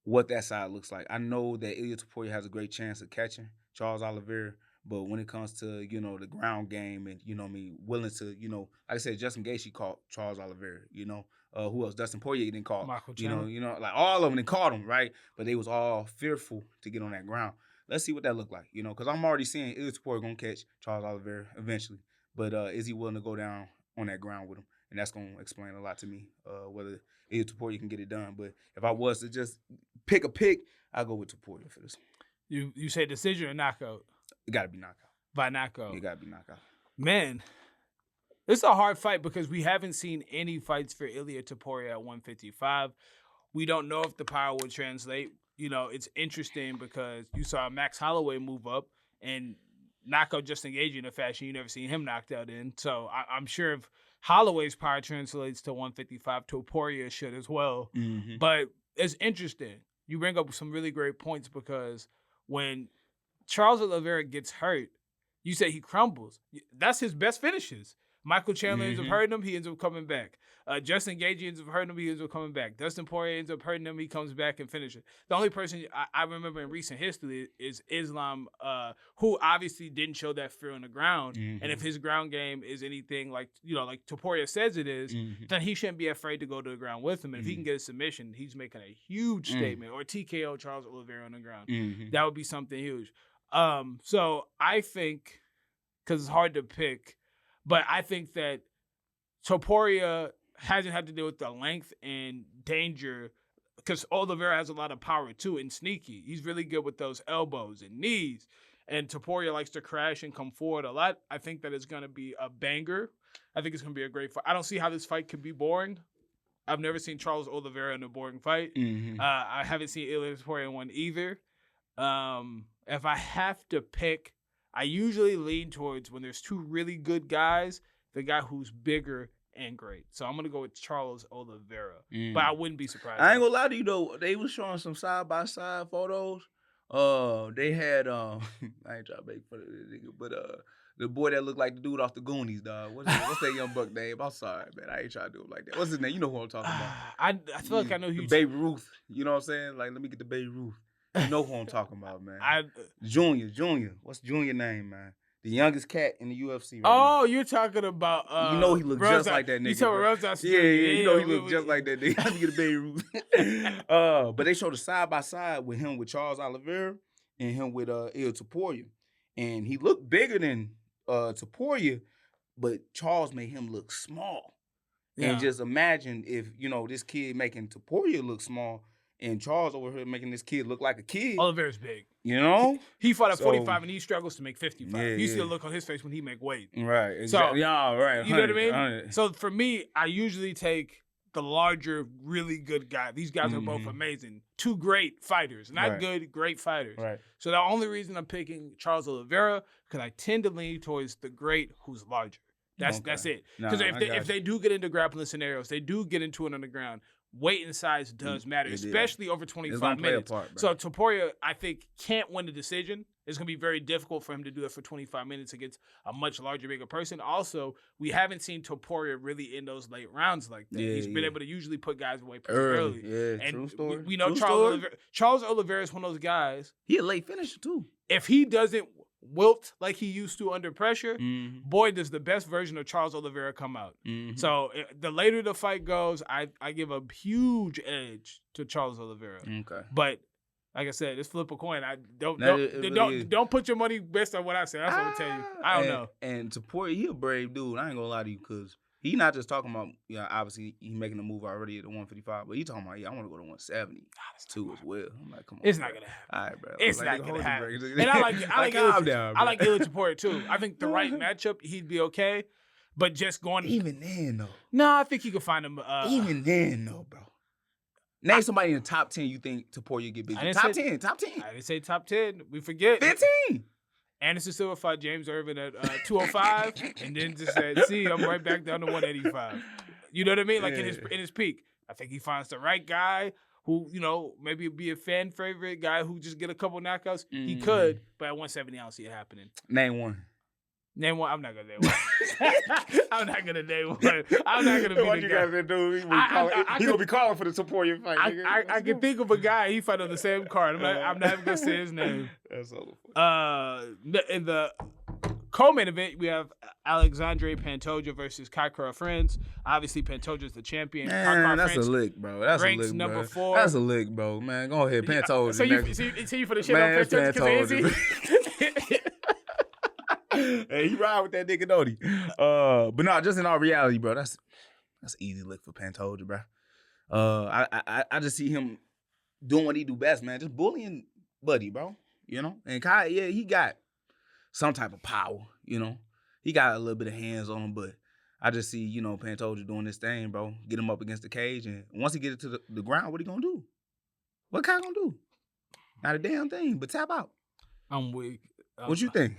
what that side looks like. I know that Ilia Topuria has a great chance of catching Charles Oliveira, but when it comes to, you know, the ground game and, you know what I mean, willing to, you know, like I said, Justin Gaethje caught Charles Oliveira, you know. Who else? Dustin Poirier didn't call. You know, like all of them didn't caught him, right? But they was all fearful to get on that ground. Let's see what that look like, you know, because I'm already seeing Ilia Topuria going to catch Charles Oliveira eventually. But is he willing to go down on that ground with him? And that's going to explain a lot to me, whether Ilia Topuria can get it done. But if I was to just pick a pick, I'll go with Topuria for this one. You say decision or knockout? It got to be knockout. By knockout. It got to be knockout. Man, it's a hard fight because we haven't seen any fights for Ilia Topuria at 155. We don't know if the power will translate. You know, it's interesting because you saw Max Holloway move up and knock out Justin Gaethje in a fashion you never seen him knocked out in. So I'm sure if Holloway's power translates to 155, Topuria should as well. Mm-hmm. But it's interesting. You bring up some really great points because when Charles Oliveira gets hurt, you say he crumbles. That's his best finishes. Michael Chandler ends up hurting him, he ends up coming back. Justin Gaethje ends up hurting him, he ends up coming back. Dustin Poirier ends up hurting him, he comes back and finishes. The only person I remember in recent history is Islam, who obviously didn't show that fear on the ground. Mm-hmm. And if his ground game is anything like, you know, like Topuria says it is, then he shouldn't be afraid to go to the ground with him. And if he can get a submission, he's making a huge statement. Or TKO Charles Oliveira on the ground. That would be something huge. So I think, because it's hard to pick, but I think that Topuria hasn't had to deal with the length and danger because Oliveira has a lot of power too and sneaky. He's really good with those elbows and knees. And Topuria likes to crash and come forward a lot. I think that it's going to be a banger. I think it's going to be a great fight. I don't see how this fight could be boring. I've never seen Charles Oliveira in a boring fight. I haven't seen Ilia Topuria in one either. If I have to pick, I usually lean towards when there's two really good guys, the guy who's bigger and great. So I'm going to go with Charles Oliveira. But I wouldn't be surprised. I ain't going to lie to you, though. They was showing some side-by-side photos. They had, I ain't trying to make fun of this nigga, but the boy that looked like the dude off the Goonies, dog. What's that young buck name? I'm sorry, man. I ain't trying to do him like that. What's his name? You know who I'm talking about. I feel like I know who Babe Ruth. You know what I'm saying? Like, let me get the Babe Ruth. You know who I'm talking about, man. I Junior. What's Junior name, man? The youngest cat in the UFC right Oh, you're talking about you know he looked just like that nigga. You talking bro. about Rose Yeah, you know he looked just like that nigga. Let me get a Baby Ruth. But they showed a side by side with him with Charles Oliveira and him with El Topuria. And he looked bigger than Topuria, but Charles made him look small. Yeah. And just imagine if, this kid making Topuria look small and Charles over here making this kid look like a kid. Oliveira's big. He fought at 45 and he struggles to make 55. Yeah, You see the look on his face when he make weight. Right. Exactly. So, right. You know what I mean? 100. So for me, I usually take the larger, really good guy. These guys are both amazing. Two great fighters. Not good, great fighters. Right. So the only reason I'm picking Charles Oliveira, because I tend to lean towards the great who's larger. That's it. Because if they do get into grappling scenarios, they do get into it on the ground, weight and size does matter, especially over 25 minutes. So Topuria, I think, can't win the decision. It's going to be very difficult for him to do it for 25 minutes against a much larger, bigger person. Also, we haven't seen Topuria really in those late rounds like that. He's been able to usually put guys away pretty early. Yeah, and true story. We know Charles Oliveira is one of those guys. He a late finisher, too. If he doesn't wilt like he used to under pressure, boy, does the best version of Charles Oliveira come out. So the later the fight goes, I give a huge edge to Charles Oliveira. Okay. But like I said, it's flip a coin. Don't put your money based on what I say. That's what I'm tell you. I don't know. And Topuria, he a brave dude. I ain't gonna lie to you, because he not just talking about, obviously he making a move already at the 155, but he talking about, I want to go to 170 too as well. I'm like, come on. It's not gonna happen. All right, bro. It's not gonna happen. And I like Ilya Topuria too. I think the right matchup, he'd be okay. But just going even then though. No, I think you can find him. Even then though, bro. Name somebody in the top 10 you think Topuria get busy. Top 10. I didn't say top 10. We forget. 15. Anderson Silva fought James Irvin at 205, and then just said, "See, I'm right back down to 185." You know what I mean? Like in his peak. I think he finds the right guy who, maybe be a fan favorite guy who just get a couple knockouts. He could, but at 170, I don't see it happening. Name one. Name one. I'm not gonna name one. I'm not gonna name one. I'm not gonna be what the you guy. guys do? He gonna be calling for the Topuria fight. I can think of a guy he fought on the same card. I'm not even gonna say his name. That's all. In the co-main event, we have Alexandre Pantoja versus Kai Kara-France. Obviously, Pantoja's the champion. Man, that's a lick, bro. That's a lick, bro. Number 4. That's a lick, bro. Man, go ahead, Pantoja. So you for the shit on Pantoja because it's easy? Hey, he ride with that nigga, don't he? But no, just in all reality, bro, that's an easy lick for Pantoja, bro. I just see him doing what he do best, man. Just bullying Buddy, bro. And Kai, he got some type of power, He got a little bit of hands on him, but I just see, Pantoja doing this thing, bro. Get him up against the cage, and once he get it to the ground, what he gonna do? What Kai gonna do? Not a damn thing, but tap out. I'm weak. What you think?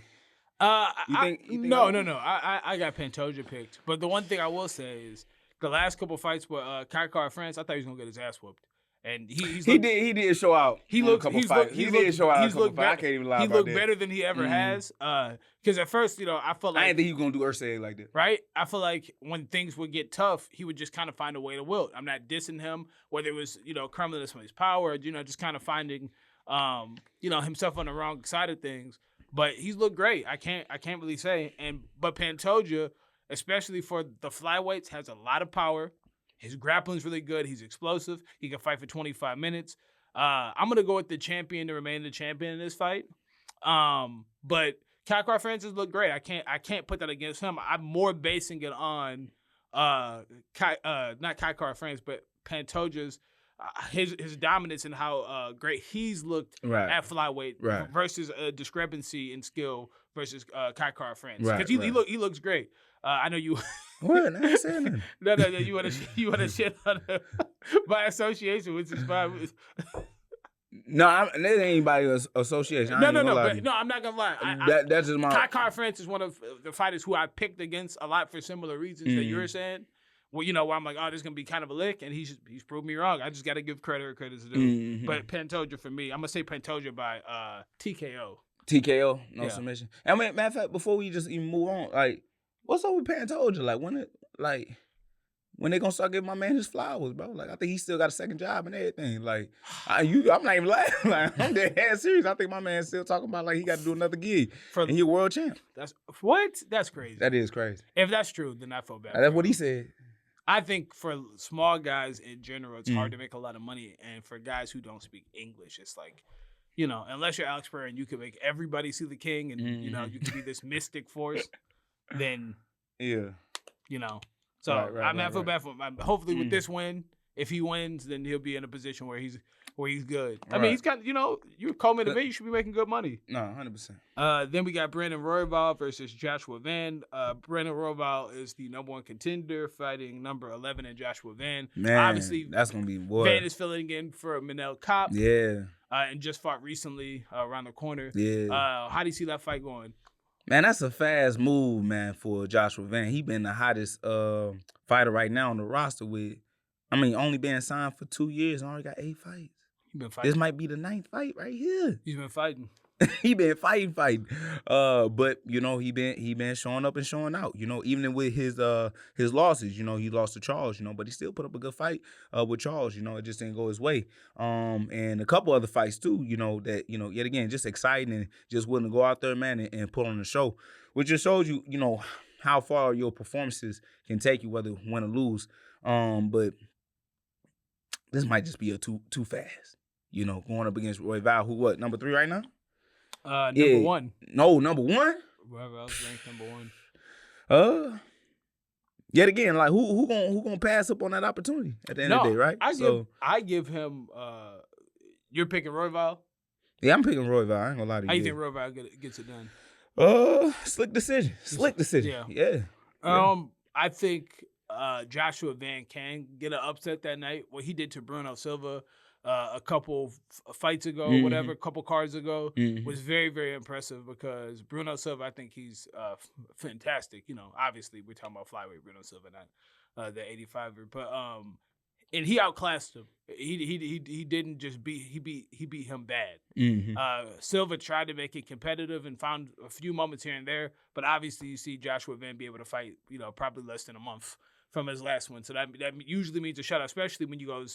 You think no. I got Pantoja picked, but the one thing I will say is the last couple fights with Kai Kara-France, I thought he was gonna get his ass whooped, and he did show out. He looked. He did show out. I can't even lie. He looked better than he ever has. Because at first, I felt like I didn't think he was gonna do Ursay like that. Right? I feel like when things would get tough, he would just kind of find a way to wilt. I'm not dissing him, whether it was crumbling some of his power, just kind of finding himself on the wrong side of things. But he's looked great. I can't really say. But Pantoja, especially for the flyweights, has a lot of power. His grappling's really good. He's explosive. He can fight for 25 minutes. I'm gonna go with the champion to remain the champion in this fight. But Kai Kara-France has looked great. I can't put that against him. I'm more basing it on not Kai Kara-France, but Pantoja's his dominance and how great he's looked at flyweight versus a discrepancy in skill versus Kai Kara-France. Because he looks great. I know you. What? I ain't saying nothing. No. You want to shit on him by association, which is fine. No, there ain't anybody's association. No. I'm not gonna lie. That's just my. Kai Kara-France is one of the fighters who I picked against a lot for similar reasons that you're saying. Well, where I'm like, oh, this is going to be kind of a lick, and he's proved me wrong. I just got to give credit where credit's due. But Pantoja for me, I'm going to say Pantoja by TKO. TKO? No submission. And matter of fact, before we just even move on, like, what's up with Pantoja? Like, when when they gonna start giving my man his flowers, bro. Like, I think he still got a second job and everything. Like, I'm not even laughing. Like, I'm dead ass serious. I think my man's still talking about like he got to do another gig and he a world champ. That's what? That's crazy. That is crazy. If that's true, then I feel bad. That's what he said. I think for small guys in general, it's hard to make a lot of money, and for guys who don't speak English, it's like, you know, unless you're Alex Pereira and you can make everybody see the king, and you know you can be this mystic force, then you know. So I feel bad for him. Hopefully with this win, if he wins, then he'll be in a position where he's good. I mean, he's got, you know, you're co-main event, you should be making good money. No, 100%. Then we got Brandon Royval versus Joshua Van. Brandon Royval is the #1 contender, fighting number 11 in Joshua Van. Man, obviously that's gonna be boy. Van is filling in for Manel Kopp. Yeah. And just fought recently around the corner. Yeah. How do you see that fight going? Man, that's a fast move, man, for Joshua Van. He been the hottest fighter right now on the roster with, I mean, only been signed for 2 years and already got 8 fights. He been fighting. This might be the 9th fight right here. He's been fighting. He been fighting. But you know, he been showing up and showing out. You know, even with his losses, you know, he lost to Charles, you know, but he still put up a good fight with Charles. You know, it just didn't go his way. And a couple other fights too, you know, that, you know, yet again, just exciting and just willing to go out there, man, and put on the show, which just shows you, you know, how far your performances can take you, whether win or lose. But this might just be a too fast. You know, going up against Royval, who what, number 3 right now? Number 1. No, number 1? Royval's ranked number 1. Yet again, like who gonna pass up on that opportunity at the end of the day, right? I give him. You're picking Royval. Yeah, I'm picking Royval. I ain't gonna lie to you. How you think Royval gets it done? Slick decision. Yeah. I think Joshua Van can get an upset that night. What he did to Bruno Silva a couple fights ago, whatever, a couple cards ago, was very, very impressive because Bruno Silva, I think he's fantastic. You know, obviously we're talking about flyweight Bruno Silva, not the 85er, but and he outclassed him. He didn't just he beat him bad. Silva tried to make it competitive and found a few moments here and there, but obviously you see Joshua Van be able to fight, you know, probably less than a month from his last one. So that usually means a shutout, especially when you go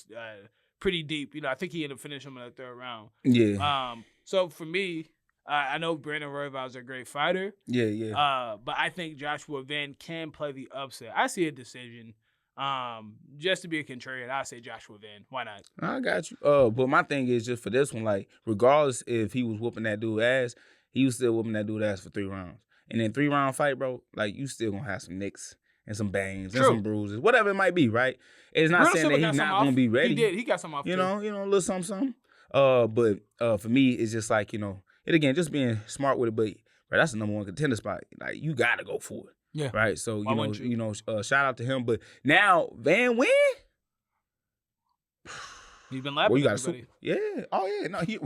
pretty deep. You know, I think he ended up finishing him in the 3rd round. Yeah. So for me, I know Brandon Royval is a great fighter. Yeah. But I think Joshua Van can play the upset. I see a decision. Just to be a contrarian, I say Joshua Van. Why not? I got you. But my thing is just for this one, like, regardless if he was whooping that dude ass, he was still whooping that dude ass for 3 rounds. And in 3-round fight, bro, like, you still gonna have some nicks and some bangs and some bruises, whatever it might be, right? It's not saying that he's not gonna be ready. He got some off. You know, a little something. But for me, it's just like, you know, it again, just being smart with it. But right, that's the #1 contender spot. Like, you gotta go for it. Yeah. Right. So shout out to him. But now Van win. He's been laughing. Well, yeah. Oh yeah. No, he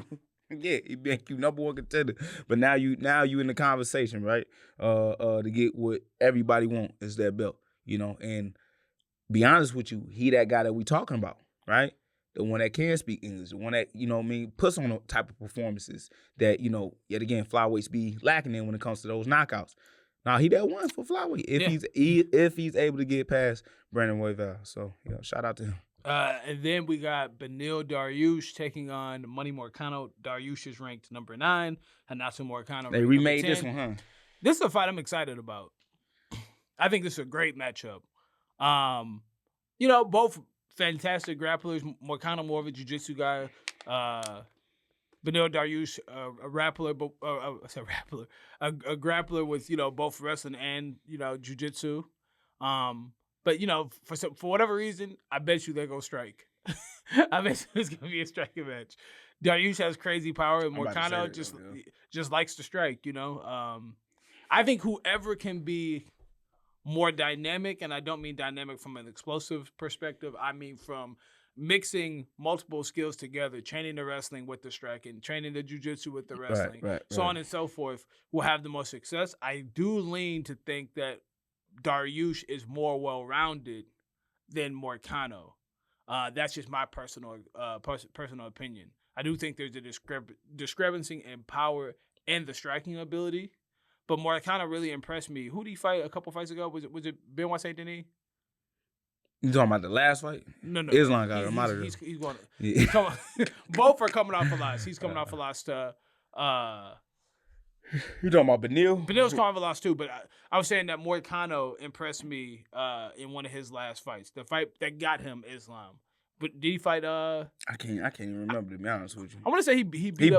been you #1 contender. But now you in the conversation, right? To get what everybody want is that belt. You know, and be honest with you, he that guy that we talking about, right? The one that can speak English, the one that, you know what I mean, puts on the type of performances that, you know, yet again, flyweights be lacking in when it comes to those knockouts. Now, he that one for flyweight if he's able to get past Brandon Royval. So, you know, shout out to him. And then we got Beneil Dariush taking on Money Moicano. Dariush is ranked number 9. Hanasu Moicano. They remade this one, huh? This is a fight I'm excited about. I think this is a great matchup. You know, both fantastic grapplers. Moicano more of a jiu-jitsu guy. Beneil Dariush, a grappler with, you know, both wrestling and, you know, jiu-jitsu. But, you know, for whatever reason, I bet you they're going to strike. I bet you it's going to be a striking match. Dariush has crazy power, and Moicano just likes to strike, you know. I think whoever can be more dynamic, and I don't mean dynamic from an explosive perspective, I mean from mixing multiple skills together, training the wrestling with the striking, training the jiu-jitsu with the wrestling, so on and so forth, will have the most success. I do lean to think that Dariush is more well-rounded than Moicano. That's just my personal opinion. I do think there's a discrepancy in power and the striking ability, but Moicano really impressed me. Who did he fight a couple fights ago? Was it Benoit Saint Denis? You talking about the last fight? No. Islam got him out of there. He's going to. Yeah. Both are coming off a loss. He's coming off a loss to. You talking about Benil? Benil's coming off a loss too, but I was saying that Moicano impressed me in one of his last fights. The fight that got him Islam. But did he fight? I can't even remember, to be honest with you. I want to say he beat. It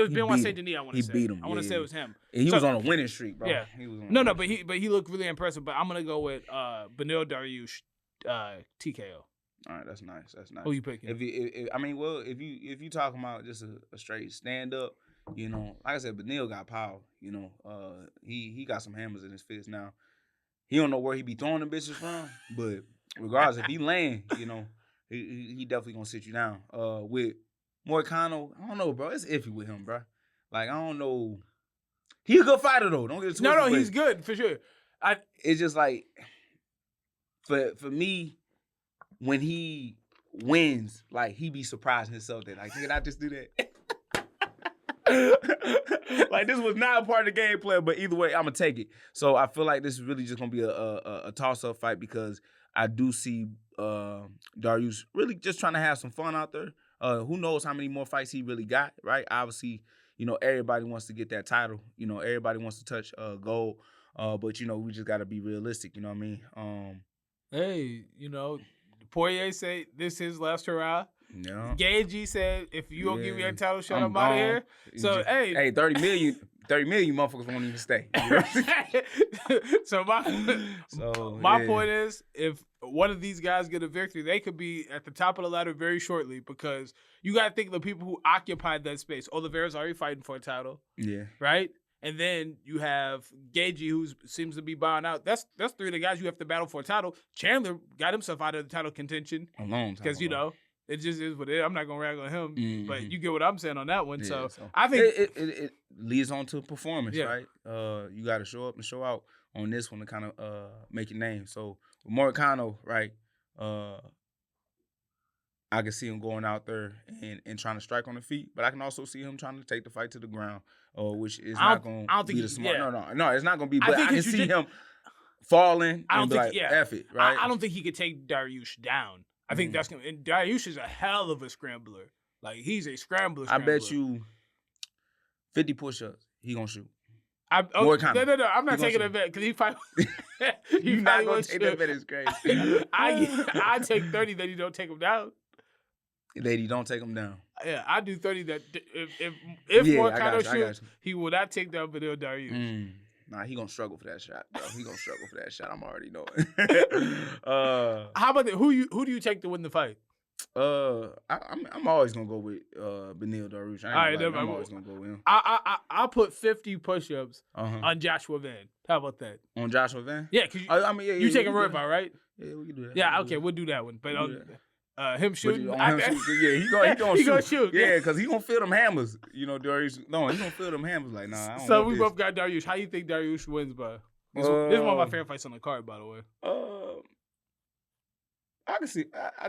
was Benoit Denis. I want to say. He beat him. I want to say it was him. He was on a winning streak, bro. Yeah. He was on but he looked really impressive. But I'm gonna go with Benil Dariush, TKO. All right, that's nice. Who you picking? If you talking about just a straight stand up, you know, like I said, Benil got power. You know, he got some hammers in his fist now. He don't know where he be throwing the bitches from, but regardless, if he land, you know. He definitely gonna sit you down. With Moicano, I don't know, bro. It's iffy with him, bro. Like, I don't know. He a good fighter though. Don't get it twisted. No, he's good for sure. It's just like for me, when he wins, like he be surprising himself that like, did I just do that? Like this was not a part of the game plan, but either way, I'm gonna take it. So I feel like this is really just gonna be a toss-up fight because I do see Dariush really just trying to have some fun out there. Who knows how many more fights he really got, right? Obviously, you know, everybody wants to get that title. You know, everybody wants to touch gold. But, you know, we just got to be realistic, you know what I mean? Hey, you know, Poirier said this is his last hurrah. Yeah. Gagey said, if you don't give me that title shot, I'm out of here. So, hey, 30 million motherfuckers won't even stay. You know? So my point is, if one of these guys get a victory, they could be at the top of the ladder very shortly because you got to think of the people who occupied that space. Oliveira's already fighting for a title. Yeah. Right? And then you have Gagey, who seems to be bowing out. That's three of the guys you have to battle for a title. Chandler got himself out of the title contention. A long time because, you know, it just is what it is. I'm not going to rag on him, but you get what I'm saying on that one. Yeah, so so I think it leads on to performance, right? You got to show up and show out on this one to kind of make your name. So with Moicano, right, I can see him going out there and trying to strike on the feet, but I can also see him trying to take the fight to the ground, which is not going to be the smart. No, it's not going to be. But I can see him falling and be like, F it, right? I don't think he could take Dariush down. I think that's going to – and Dariush is a hell of a scrambler. Like, he's a scrambler. I bet you 50 push-ups, he going to shoot. No, I'm not taking that bet because he fight. You're not going to take that bet. It's crazy. I take 30 that he don't take him down. That he don't take him down. Yeah, I do 30 that if Moicano shoots, he will not take down Benil Dariush. Nah, he gonna struggle for that shot, bro. He gonna struggle for that shot. I'm already knowing. How about who do you take to win the fight? I'm always gonna go with Benil Dariush. I'm always gonna go with him. I'll put 50 push-ups on Joshua Van. How about that? On Joshua Van? Yeah, because you taking Royval, right? Yeah, we can do that. Yeah, we'll do that one. But him shooting, he gonna shoot. Yeah, because he gonna feel them hammers. You know, Dariush. No, he gonna feel them hammers. Like, nah. I don't so we both got Dariush. How you think Dariush wins by? This is one of my favorite fights on the card, by the way. I can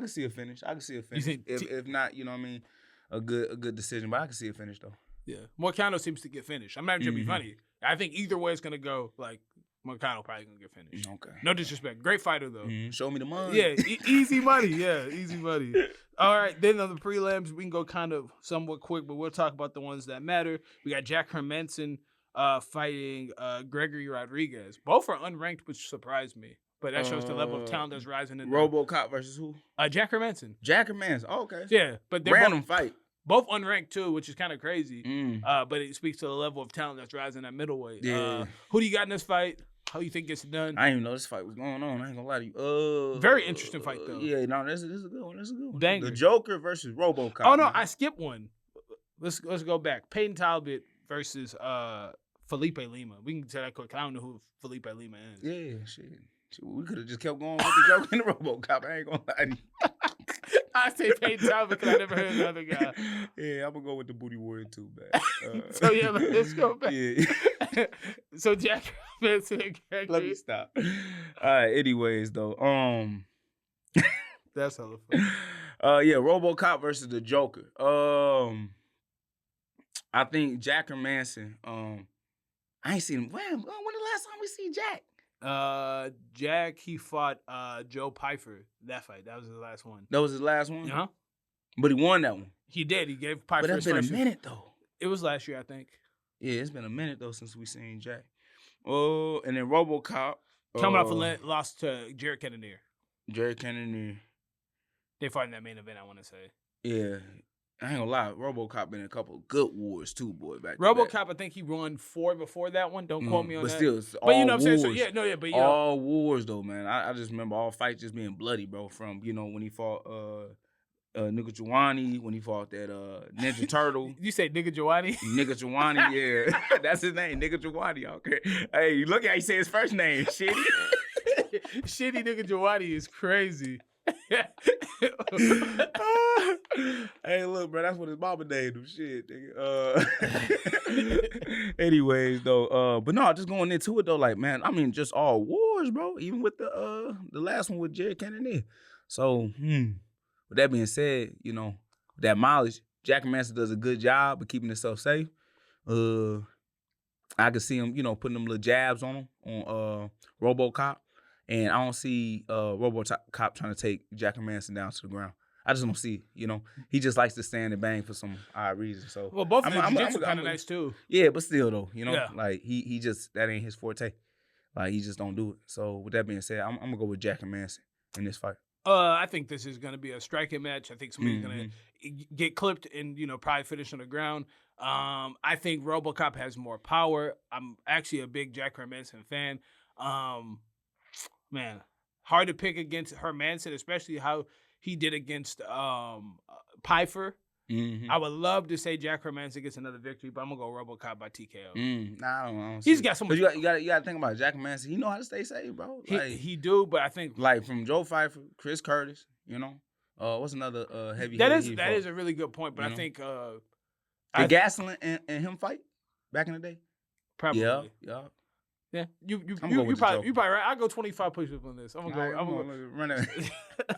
see a finish. If not, you know what I mean, a good decision. But I can see a finish though. Yeah, Moicano seems to get finished. I'm not even trying to be funny. I think either way it's gonna go. Like Moicano probably gonna get finished. Okay. No disrespect. Great fighter though. Show me the money. Yeah, easy money. Yeah, easy money. All right, then on the prelims, we can go kind of somewhat quick, but we'll talk about the ones that matter. We got Jack Hermansson fighting Gregory Rodriguez. Both are unranked, which surprised me. But that shows the level of talent that's rising in RoboCop versus who? Jack Hermansson. Jack Hermansson. Oh, okay. Yeah, but they're random fight. Both unranked too, which is kind of crazy. But it speaks to the level of talent that's rising at middleweight. Yeah. Who do you got in this fight? How you think it's done? I didn't even know this fight was going on. I ain't gonna lie to you. Very interesting fight though. Yeah, no, this is a good one. This is a good one. Banger. The Joker versus RoboCop. Oh no, I skipped one. Let's go back. Peyton Talbot versus Felipe Lima. We can tell that quick. I don't know who Felipe Lima is. Yeah, shit. We could have just kept going with the Joker and the RoboCop. I ain't gonna lie to you. I say Peyton Talbot because I never heard of the other guy. Yeah, I'm gonna go with the Booty Warrior too, man. So yeah, let's go back. Yeah. So Jack Hermansson. Let me stop. All right. Anyways, though, that's hella fun. Yeah, RoboCop versus the Joker. I think Jack Hermansson. I ain't seen him. When the last time we see Jack? Jack, he fought Joe Pyfer. That fight. That was his last one. That was his last one? Uh-huh. But he won that one. He did. He gave Pyfer But that's been a minute, though. It was last year, I think. Yeah, it's been a minute, though, since we seen Jack. Oh, and then RoboCop. Coming off a loss to Jared Cannonier. Jared Cannonier. They fought in that main event, I want to say. Yeah. I ain't gonna lie, RoboCop been in a couple of good wars too, boy. Back RoboCop, I think he won 4 before that one. Don't quote me on but that. Still, it's but you know all what I'm saying? So, wars. yeah, no, yeah, but you all wars though, man. I just remember all fights just being bloody, bro. From when he fought Nigga Jawani, when he fought that Ninja Turtle. You say Nigga Jawani? Nigga Jawani, yeah. That's his name, Nigga Jawani. Okay. Hey, look how he say his first name, Shitty. Shitty Nigga Jawani is crazy. Hey, look, bro, that's what his mama named him. Shit, nigga. Anyways, though, but no, just going into it though, like, man, I mean, just all wars, bro. Even with the last one with Jared Cannonier. So, with that being said, with that mileage, Jack Hermansson does a good job of keeping himself safe. I can see him, putting them little jabs on him on RoboCop. And I don't see RoboCop trying to take Jack Hermansson down to the ground. I just don't see it, He just likes to stand and bang for some odd reason. So well, both of them jiu-jitsu kind of nice too. Yeah, but still though, Yeah. like he just that ain't his forte. Like he just don't do it. So with that being said, I'm gonna go with Jack Hermansson in this fight. I think this is gonna be a striking match. I think somebody's gonna get clipped and probably finish on the ground. I think RoboCop has more power. I'm actually a big Jack Hermansson fan. Man, hard to pick against Hermansson, especially how he did against Pyfer. Mm-hmm. I would love to say Jack Hermansson gets another victory, but I'm gonna go RoboCop by TKO. Nah, I don't He's got some. You gotta think about it. Jack Hermansson. He know how to stay safe, bro. He do, but I think like from Joe Pfeiffer, Chris Curtis. What's another heavy? That is a really good point, but I think the Gasolin and him fight back in the day. Probably. Yeah. Yeah, you probably right. I'll go 25 push-ups on this. I'm gonna run that.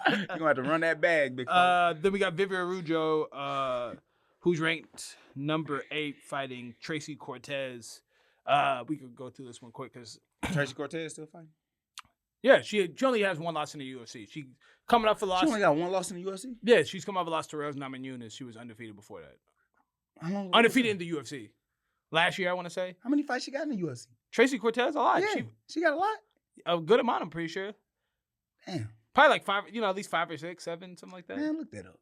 You're gonna have to run that bag, big fella. Then we got Vivian Araujo, who's ranked number 8, fighting Tracy Cortez. We could go through this one quick because Tracy Cortez still fighting. Yeah, she only has one loss in the UFC. She coming up for loss. She only got one loss in the UFC. Yeah, she's come off a loss to Rose Namajunas. She was undefeated before that. How long? Undefeated in the UFC. Last year, I want to say. How many fights she got in the UFC? Tracy Cortez, a lot. Yeah, she got a lot. A good amount, I'm pretty sure. Damn. Probably like 5, at least 5 or 6, 7, something like that. Man, look that up.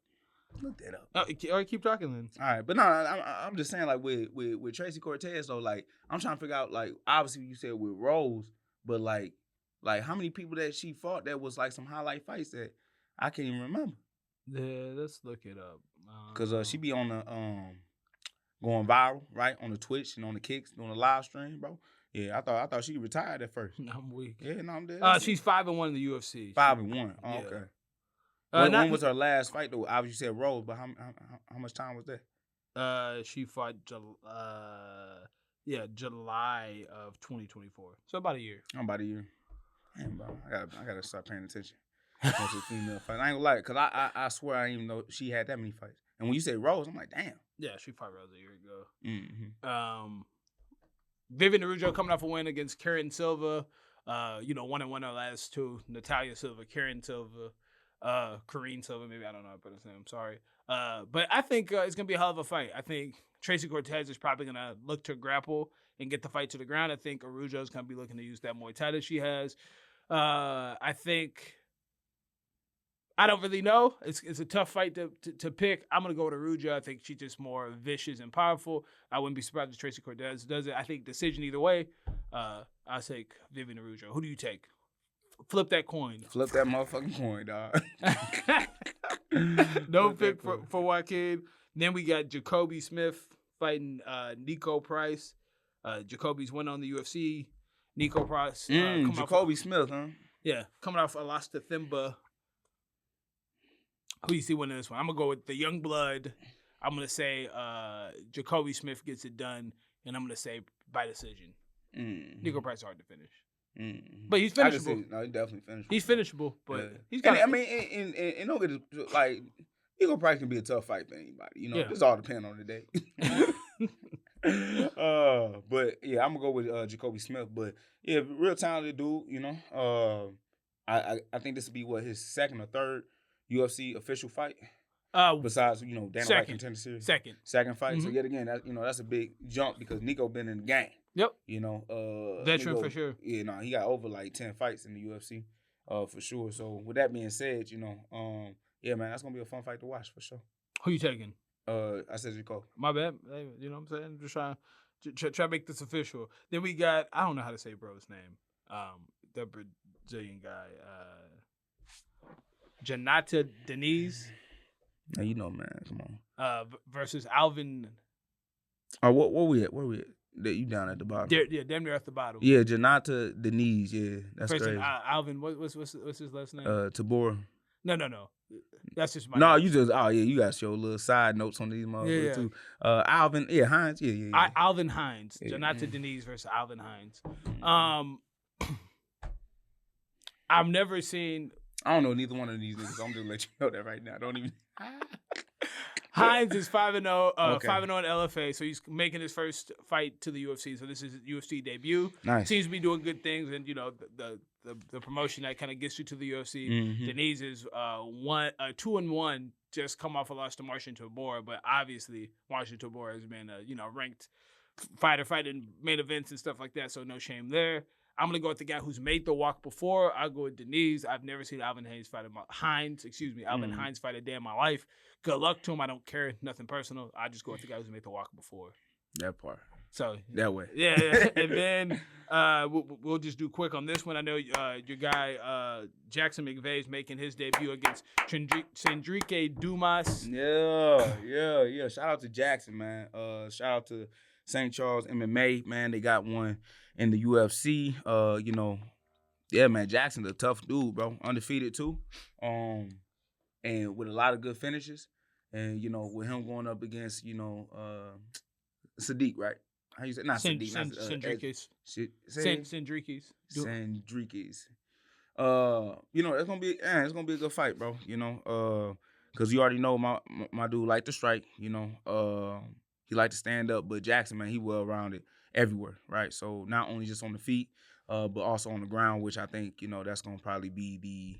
All right, keep talking then. All right, but no, I'm just saying, like, with Tracy Cortez, though, like, I'm trying to figure out, like, obviously you said with Rose, but, like how many people that she fought that was, like, some highlight fights that I can't even remember. Yeah, let's look it up. Because she be on the, going viral, right, on the Twitch and on the Kicks, doing the live stream, bro. Yeah, I thought she retired at first. I'm weak. Yeah, no, I'm dead. She's 5-1 in the UFC. 5-1. Oh, yeah. Okay. When was her last fight though? Obviously you said Rose, but how much time was that? She fought July of 2024. So about a year. About a year. Damn, bro, I gotta start paying attention to female fight. I ain't gonna lie, cause I swear I didn't even know she had that many fights. And when you say Rose, I'm like, damn. Yeah, she fought Rose a year ago. Mm-hmm. Vivian Araujo coming off a win against Karen Silva. 1-1 her last 2. Natalia Silva, Karen Silva, Karine Silva. Maybe I don't know how to pronounce her name. I'm sorry. But I think it's gonna be a hell of a fight. I think Tracy Cortez is probably gonna look to grapple and get the fight to the ground. I think Araujo is gonna be looking to use that Muay Thai that she has. I think. I don't really know. It's a tough fight to pick. I'm going to go with Araujo. I think she's just more vicious and powerful. I wouldn't be surprised if Tracy Cortez does it. I think decision either way. I'll take Vivian Araujo. Who do you take? Flip that coin. Flip that motherfucking coin, dog. No pick for Joaquin. Then we got Jacoby Smith fighting Nico Price. Jacoby's went on the UFC. Nico Price. Jacoby Smith, huh? Yeah, coming off a loss to Thimba. Who do you see winning this one? I'm going to go with the young blood. I'm going to say Jacoby Smith gets it done, and I'm going to say by decision. Nico Price is hard to finish. But he's finishable. No, he's definitely finishable. He's finishable, but yeah. he's got. And don't get it, like, Nico Price can be a tough fight for anybody. This all depends on the day. But yeah, I'm gonna go with Jacoby Smith. But yeah, real talented dude. You know, I think this would be his second or third UFC official fight. Besides, Dana White Contender Series. Second fight. So yet again, that's a big jump because Nico been in the game. Yep. Veteran Nico, for sure. Yeah, he got over like 10 fights in the UFC, for sure. So with that being said, yeah, man, that's gonna be a fun fight to watch for sure. Who you taking? I said Jacob. My bad. Hey, you know what I'm saying? Just trying to make this official. Then we got, I don't know how to say bro's name. The Brazilian guy, Janata Diniz. Now, man, come on. Versus Alvin. What we at? Where we at? You down at the bottom? Damn near at the bottom. Yeah, Janata Diniz. Yeah, that's crazy. Alvin, what's his last name? Tabor. No. That's just my. No, name. You got your little side notes on these motherfuckers too. Alvin, Hines, yeah. Alvin Hines, Janata Diniz versus Alvin Hines. I've never seen. I don't know neither one of these niggas. I'm just let you know that right now. Don't even. Hines is 5-0, 5-0 in LFA, so he's making his first fight to the UFC. So this is his UFC debut. Nice. Seems to be doing good things, and the promotion that kind of gets you to the UFC. Mm-hmm. Diniz is 2-1, just come off a loss to Marcin Tybura, but obviously Marcin Tybura has been a ranked fighter, fighting main events and stuff like that. So no shame there. I'm gonna go with the guy who's made the walk before. I'll go with Diniz. I've never seen Alvin Hines fight a day in my life. Good luck to him. I don't care. Nothing personal. I just go with the guy who's made the walk before. That part. So that way. Yeah. And then we'll just do quick on this one. I know your guy Jackson McVey is making his debut against Sendrike Dumas. Yeah. Shout out to Jackson, man. Shout out to St. Charles MMA, man. They got one in the UFC. Yeah, man. Jackson's a tough dude, bro. Undefeated too. And with a lot of good finishes. And, with him going up against, Sadiq, right? How you say? Not Sadiq. Sendrikes. Sendrikes. It's gonna be a good fight, bro. Because you already know my dude like to strike. He like to stand up, but Jackson, man, he well rounded everywhere, right? So not only just on the feet, but also on the ground, which I think that's gonna probably be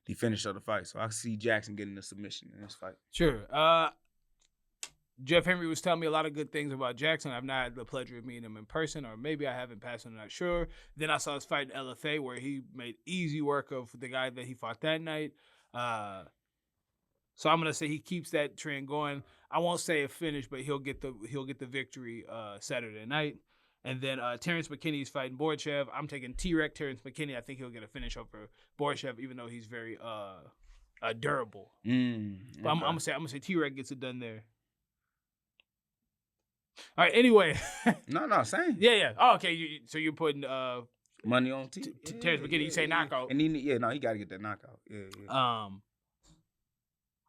the finish of the fight. So I see Jackson getting the submission in this fight. Sure. Jeff Henry was telling me a lot of good things about Jackson. I've not had the pleasure of meeting him in person, or maybe I haven't passed him, I'm not sure. Then I saw his fight in LFA where he made easy work of the guy that he fought that night. So I'm gonna say he keeps that trend going. I won't say a finish, but he'll get the victory Saturday night. And then Terrence McKinney is fighting Borshchev. I'm taking T-Rex Terrence McKinney. I think he'll get a finish over Borshchev, even though he's very durable. But I'm gonna say T-Rex gets it done there. All right. Anyway. No, same. Yeah. Oh, okay. So you're putting money on Terrence McKinney. You say knockout, and he got to get that knockout. Yeah.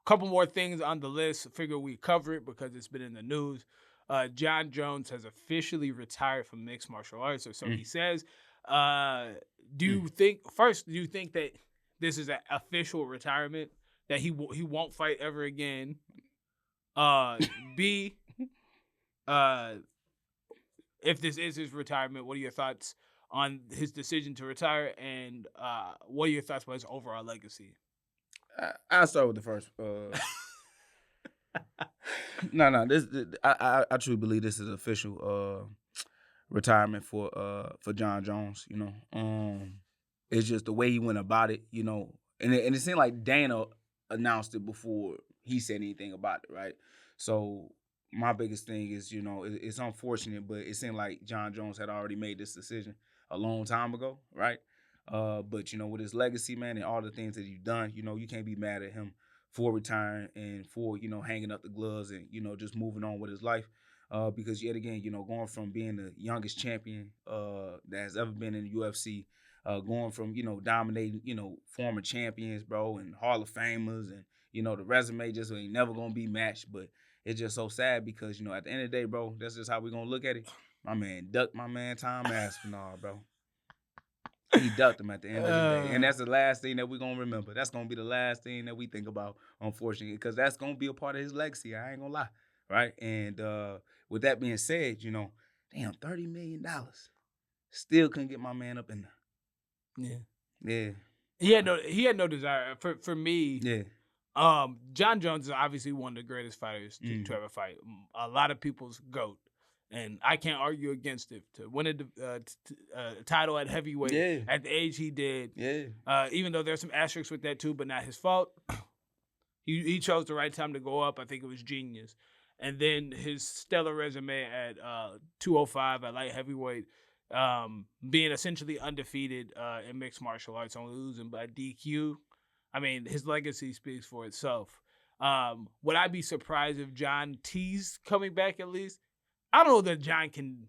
Couple more things on the list. Figure we cover it because it's been in the news. Jon Jones has officially retired from mixed martial arts, or so he says. Do you think that this is an official retirement, that he won't fight ever again? B, if this is his retirement, what are your thoughts on his decision to retire, and what are your thoughts about his overall legacy? I'll start with the first. No. I truly believe this is official retirement for Jon Jones. It's just the way he went about it. And it seemed like Dana announced it before he said anything about it, right? So my biggest thing is, it's unfortunate, but it seemed like Jon Jones had already made this decision a long time ago, right? But with his legacy, man, and all the things that he's done, you can't be mad at him for retiring and for, hanging up the gloves and, just moving on with his life. Because yet again, going from being the youngest champion that has ever been in the UFC, going from, dominating, former champions, bro, and Hall of Famers, and, the resume just ain't never going to be matched. But it's just so sad because, at the end of the day, bro, that's just how we're going to look at it. My man ducked my man Tom Aspinall, bro. He ducked him at the end of the day. And that's the last thing that we're going to remember. That's going to be the last thing that we think about, unfortunately, because that's going to be a part of his legacy. I ain't going to lie. right? And with that being said, you know, damn, $30 million. Still couldn't get my man up in there. Yeah. He had no desire. For me, Yeah. Jon Jones is obviously one of the greatest fighters to ever fight. A lot of people's GOAT. And I can't argue against it. To win a title at heavyweight at the age he did, even though there's some asterisks with that too, but not his fault. He chose the right time to go up. I think it was genius. And then his stellar resume at 205 at light heavyweight, being essentially undefeated in mixed martial arts, only losing by DQ. I mean, his legacy speaks for itself. Would I be surprised if Jon teased coming back at least? I don't know that Jon can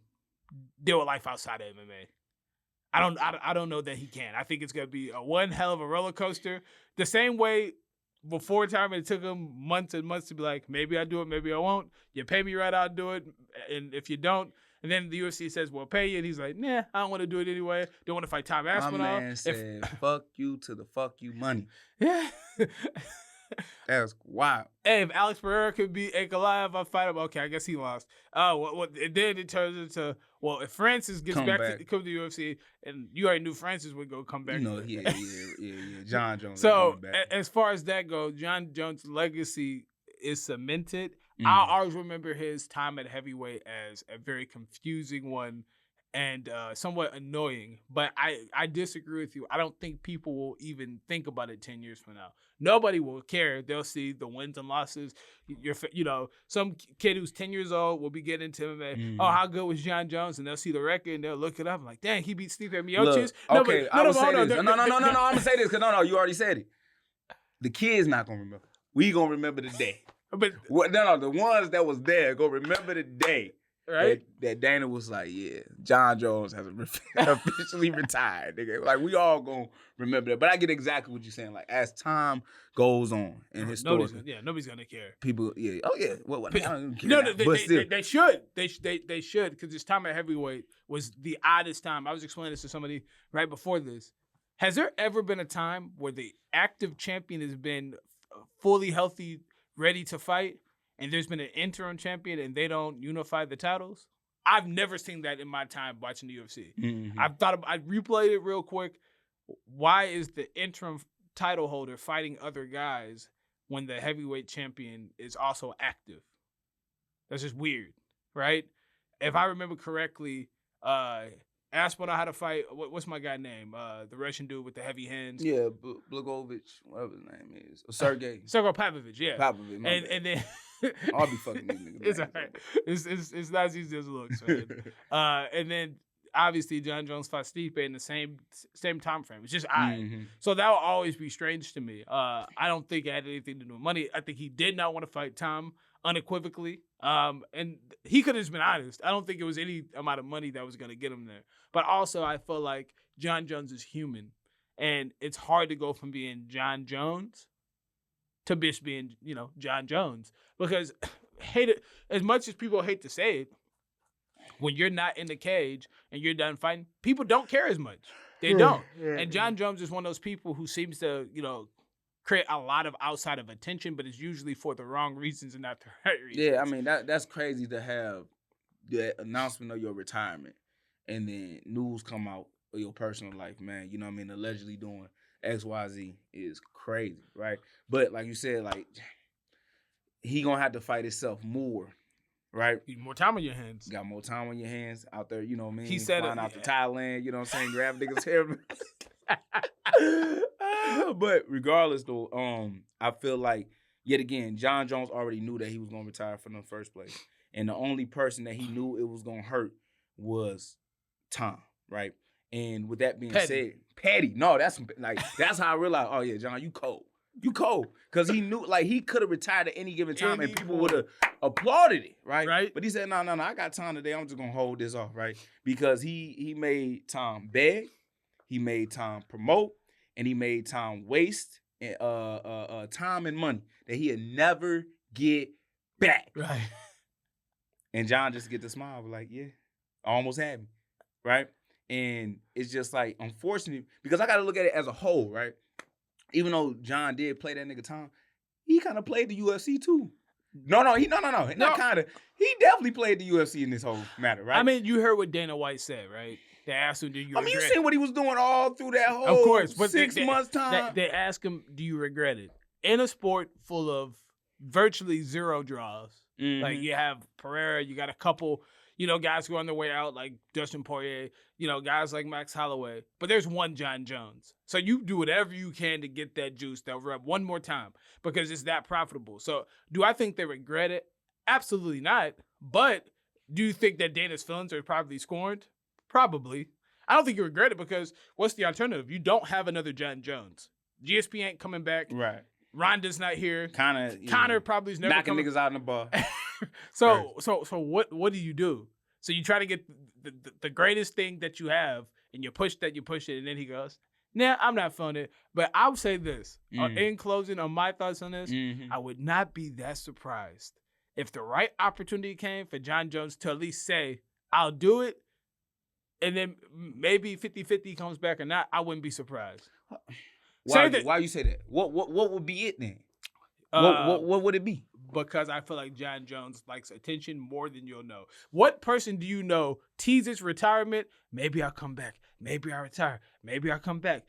deal with life outside of MMA. I don't know that he can. I think it's gonna be one hell of a roller coaster. The same way before retirement, it took him months and months to be like, maybe I do it, maybe I won't. You pay me right, I'll do it. And if you don't, and then the UFC says, we'll pay you. And he's like, nah, I don't want to do it anyway. Don't want to fight Tom Aspinall. My man said, fuck you to the fuck you money. Yeah. That's wild. Hey, if Alex Pereira could beat Ankalaev, I'll fight him. Okay, I guess he lost. Then it turns into, well, if Francis gets back to come to the UFC, and you already knew Francis would come back. You know, yeah. Jon Jones. So as far as that goes, Jon Jones' legacy is cemented. I always remember his time at heavyweight as a very confusing one and somewhat annoying. But I disagree with you. I don't think people will even think about it 10 years from now. Nobody will care. They'll see the wins and losses. Some kid who's 10 years old will be getting into MMA. Oh, how good was Jon Jones? And they'll see the record and they'll look it up and like, dang, he beat Stipe Miocic. Okay, I'm gonna say this because you already said it. The kid's not gonna remember. We gonna remember the day. But the ones that was there gonna remember the day. Right? That Dana was like, yeah, Jon Jones has officially retired, nigga. Like, we all gonna remember that. But I get exactly what you're saying. Like, as time goes on and historically. Nobody's gonna care. People, oh, yeah. Well, I don't care. No, they should. They should, because this time at heavyweight was the oddest time. I was explaining this to somebody right before this. Has there ever been a time where the active champion has been fully healthy, ready to fight, and there's been an interim champion and they don't unify the titles? I've never seen that in my time watching the UFC. Mm-hmm. I replayed it real quick. Why is the interim title holder fighting other guys when the heavyweight champion is also active? That's just weird, right? If I remember correctly, Aspinall had to fight, what's my guy name? The Russian dude with the heavy hands. Yeah, Blagovich, whatever his name is. Sergey Pavlovich, yeah. Pavlovich, and then I'll be fucking these niggas. It's all right. It's not as easy as it looks, man. And then obviously Jon Jones fought Stipe in the same time frame. It's just odd. Mm-hmm. So that will always be strange to me. I don't think it had anything to do with money. I think he did not want to fight Tom unequivocally. And he could have just been honest. I don't think it was any amount of money that was going to get him there. But also I feel like Jon Jones is human. And it's hard to go from being Jon Jones to just being, Jon Jones. Because as much as people hate to say it, when you're not in the cage and you're done fighting, people don't care as much. They don't. And Jon Jones is one of those people who seems to, create a lot of outside of attention, but it's usually for the wrong reasons and not the right reasons. Yeah, I mean, that's crazy to have the announcement of your retirement and then news come out of your personal life, man. You know what I mean? Allegedly doing XYZ is crazy, right? But like you said, like, he gonna have to fight himself more, right? More time on your hands. Got more time on your hands out there, you know what I mean? He said flying out to Thailand, you know what I'm saying? Grab niggas' hair. But regardless, though, I feel like, yet again, Jon Jones already knew that he was gonna retire from the first place. And the only person that he knew it was gonna hurt was Tom, right? And with that being said, Petty. No, that's how I realized, oh yeah, Jon, you cold. You cold. Because he knew, like, he could have retired at any given time and people would have applauded it, right? But he said, no, I got time today. I'm just going to hold this off, right? Because he made Tom beg, he made Tom promote, and he made Tom waste time and money that he'd never get back. Right. And Jon just get the smile, like, yeah, almost had me, right? And it's just like, unfortunately, because I got to look at it as a whole, right? Even though Jon did play that nigga Tom, he kind of played the UFC too. No. Not kind of. He definitely played the UFC in this whole matter, right? I mean, you heard what Dana White said, right? They asked him, "Do you?" You seen what he was doing all through that whole of course, but 6 months time. They asked him, "Do you regret it?" In a sport full of virtually zero draws, like you have Pereira, you got a couple, guys who are on their way out, like Dustin Poirier, guys like Max Holloway. But there's one Jon Jones, so you do whatever you can to get that juice, that rub one more time because it's that profitable. So, do I think they regret it? Absolutely not. But do you think that Dana's feelings are probably scorned? Probably. I don't think you regret it because what's the alternative? You don't have another Jon Jones. GSP ain't coming back. Right. Ronda's not here. Connor probably is never knocking coming. niggas out in the bar. So what do you do? So you try to get the greatest thing that you have, and you push it, and then he goes, "Nah, I'm not feeling it." But I would say this in closing on my thoughts on this: I would not be that surprised if the right opportunity came for Jon Jones to at least say, "I'll do it," and then maybe 50-50 comes back or not. I wouldn't be surprised. Why you say that? What would be it then? What would it be? Because I feel like Jon Jones likes attention more than you'll know. What person do you know teases retirement? Maybe I'll come back. Maybe I'll retire. Maybe I'll come back.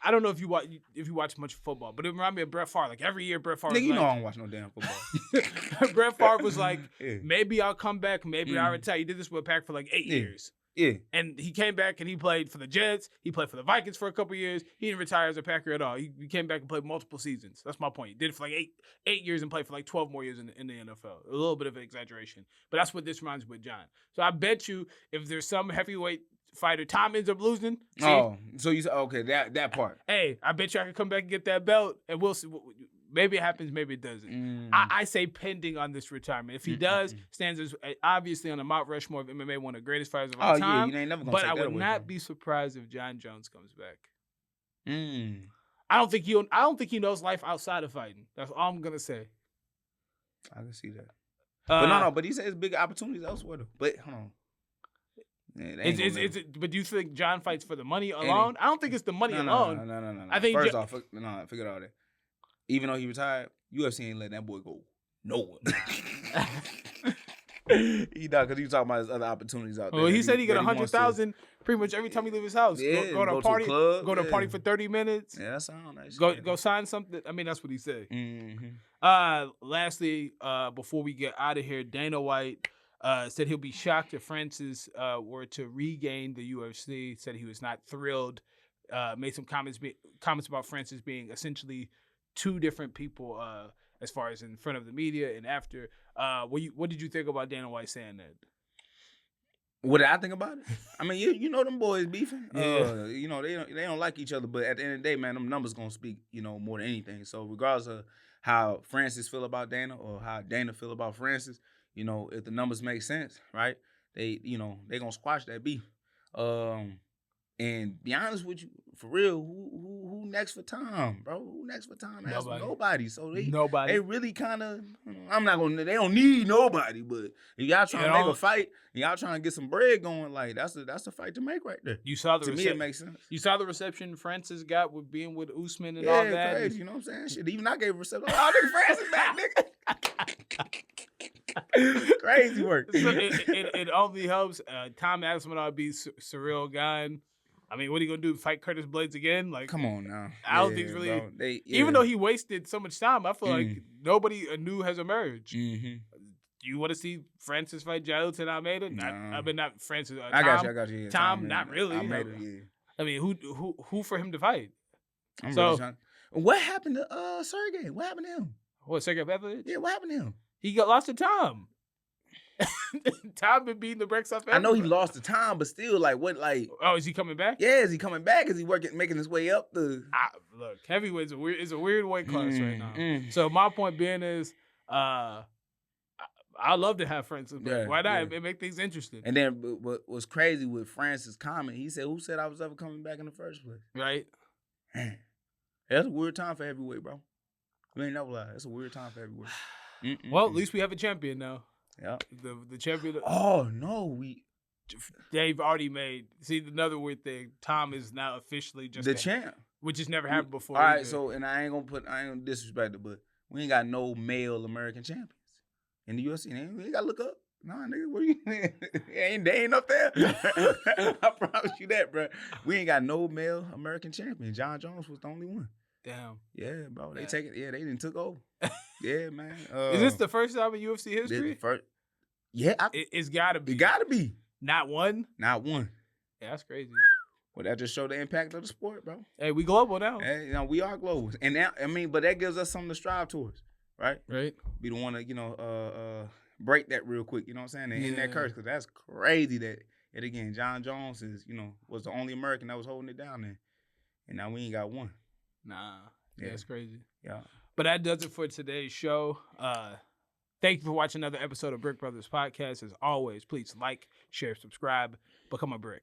I don't know if you watch much football, but it reminded me of Brett Favre. Like every year, Brett Favre. Nigga, know I don't watch no damn football. Brett Favre was like, maybe I'll come back. Maybe I'll retire. He did this with Pack for like 8 years. Yeah. And he came back and he played for the Jets. He played for the Vikings for a couple years. He didn't retire as a Packer at all. He came back and played multiple seasons. That's my point. He did it for like eight years and played for like 12 more years in the NFL. A little bit of an exaggeration. But that's what this reminds me with Jon. So I bet you if there's some heavyweight fighter, Tom ends up losing. So you said, okay, that part. Hey, I bet you I can come back and get that belt and we'll see. Maybe it happens, maybe it doesn't. I say pending on this retirement. If he does, stands as obviously on the Mount Rushmore of MMA, one of the greatest fighters of all time. You ain't never gonna but take I that would away not from be surprised if Jon Jones comes back. him. I don't think he knows life outside of fighting. That's all I'm gonna say. I can see that. But he says big opportunities elsewhere though. But hold on. But do you think Jon fights for the money alone? I don't think it's the money alone. No. I think first off, I figured all that. Even though he retired, UFC ain't letting that boy go nowhere. He not, because he was talking about his other opportunities out there. Well, he said he got 100,000 pretty much every time he leave his house. Yeah, go to a party, club, go to a party for 30 minutes. Yeah, that sounds nice. Go sign something. I mean, that's what he said. Lastly, before we get out of here, Dana White said he'll be shocked if Francis were to regain the UFC. Said he was not thrilled. Made some comments about Francis being essentially two different people as far as in front of the media and after. What did you think about Dana White saying that? What did I think about it? I mean, you know them boys beefing. Yeah. They don't like each other, but at the end of the day, man, them numbers gonna speak, more than anything. So regardless of how Francis feel about Dana or how Dana feel about Francis, if the numbers make sense, right? They gonna squash that beef. And be honest with you, for real, who next for Tom, bro? Who next for Tom? Nobody. So they really kind of. They don't need nobody. But if y'all trying to make a fight, and y'all trying to get some bread going, like that's the fight to make right there. You saw the me, it makes sense. You saw the reception Francis got with being with Usman and all that. Crazy, you know what I'm saying? Shit, even I gave a reception. Oh, nigga, Francis back, nigga. Crazy work. So it only helps. Tom Aspinall be surreal guy. I mean, what are you gonna do? Fight Curtis Blaydes again? Like, come on now. I don't think it's really. Even though he wasted so much time, I feel like nobody new has emerged. Do you want to see Francis fight Jailton Almeida? I mean, not Francis. I got you. Yeah, Tom, not really. Almeida, yeah. I mean, who for him to fight? Really trying. What happened to Sergey? What happened to him? What, Sergey Pavlovich? Yeah, what happened to him? He got lost to Tom. Tom been beating the brakes off. I know he lost the time, but still, like, what, like? Oh, is he coming back? Yeah, is he coming back? Is he making his way up the? Look, heavyweight's a weird weight class right now. So my point being is, I love to have Francis. Why not? It make things interesting. And then, what was crazy with Francis' comment? He said, "Who said I was ever coming back in the first place?" Right. Man, that's a weird time for heavyweight, bro. I ain't never lie. That's a weird time for heavyweight. Well, at least we have a champion now. Yeah. The champion. Oh no, they've already made. See, another weird thing. Tom is now officially just the champ, which has never happened before. All right, so and I ain't gonna disrespect it, but We ain't got no male American champions in the UFC. We ain't got to look up. Nah, nigga, where you? They ain't up there. I promise you that, bro. We ain't got no male American champion. Jon Jones was the only one. Damn. Yeah, bro. They take it. Yeah, they didn't took over. Yeah, man. Is this the first time in UFC history? First. Yeah, it's gotta be. It gotta be. Not one. Not one. Yeah, that's crazy. Well, that just show the impact of the sport, bro. Hey, we global now. Hey, we are global, and now, but that gives us something to strive towards, right? Right. Be the one to, break that real quick. You know what I'm saying? And end that curse, because that's crazy. That again, Jon Jones was the only American that was holding it down there, and now we ain't got one. Nah. Yeah, that's crazy. Yeah. But that does it for today's show. Thank you for watching another episode of Brick Brothers Podcast. As always, please like, share, subscribe, become a brick.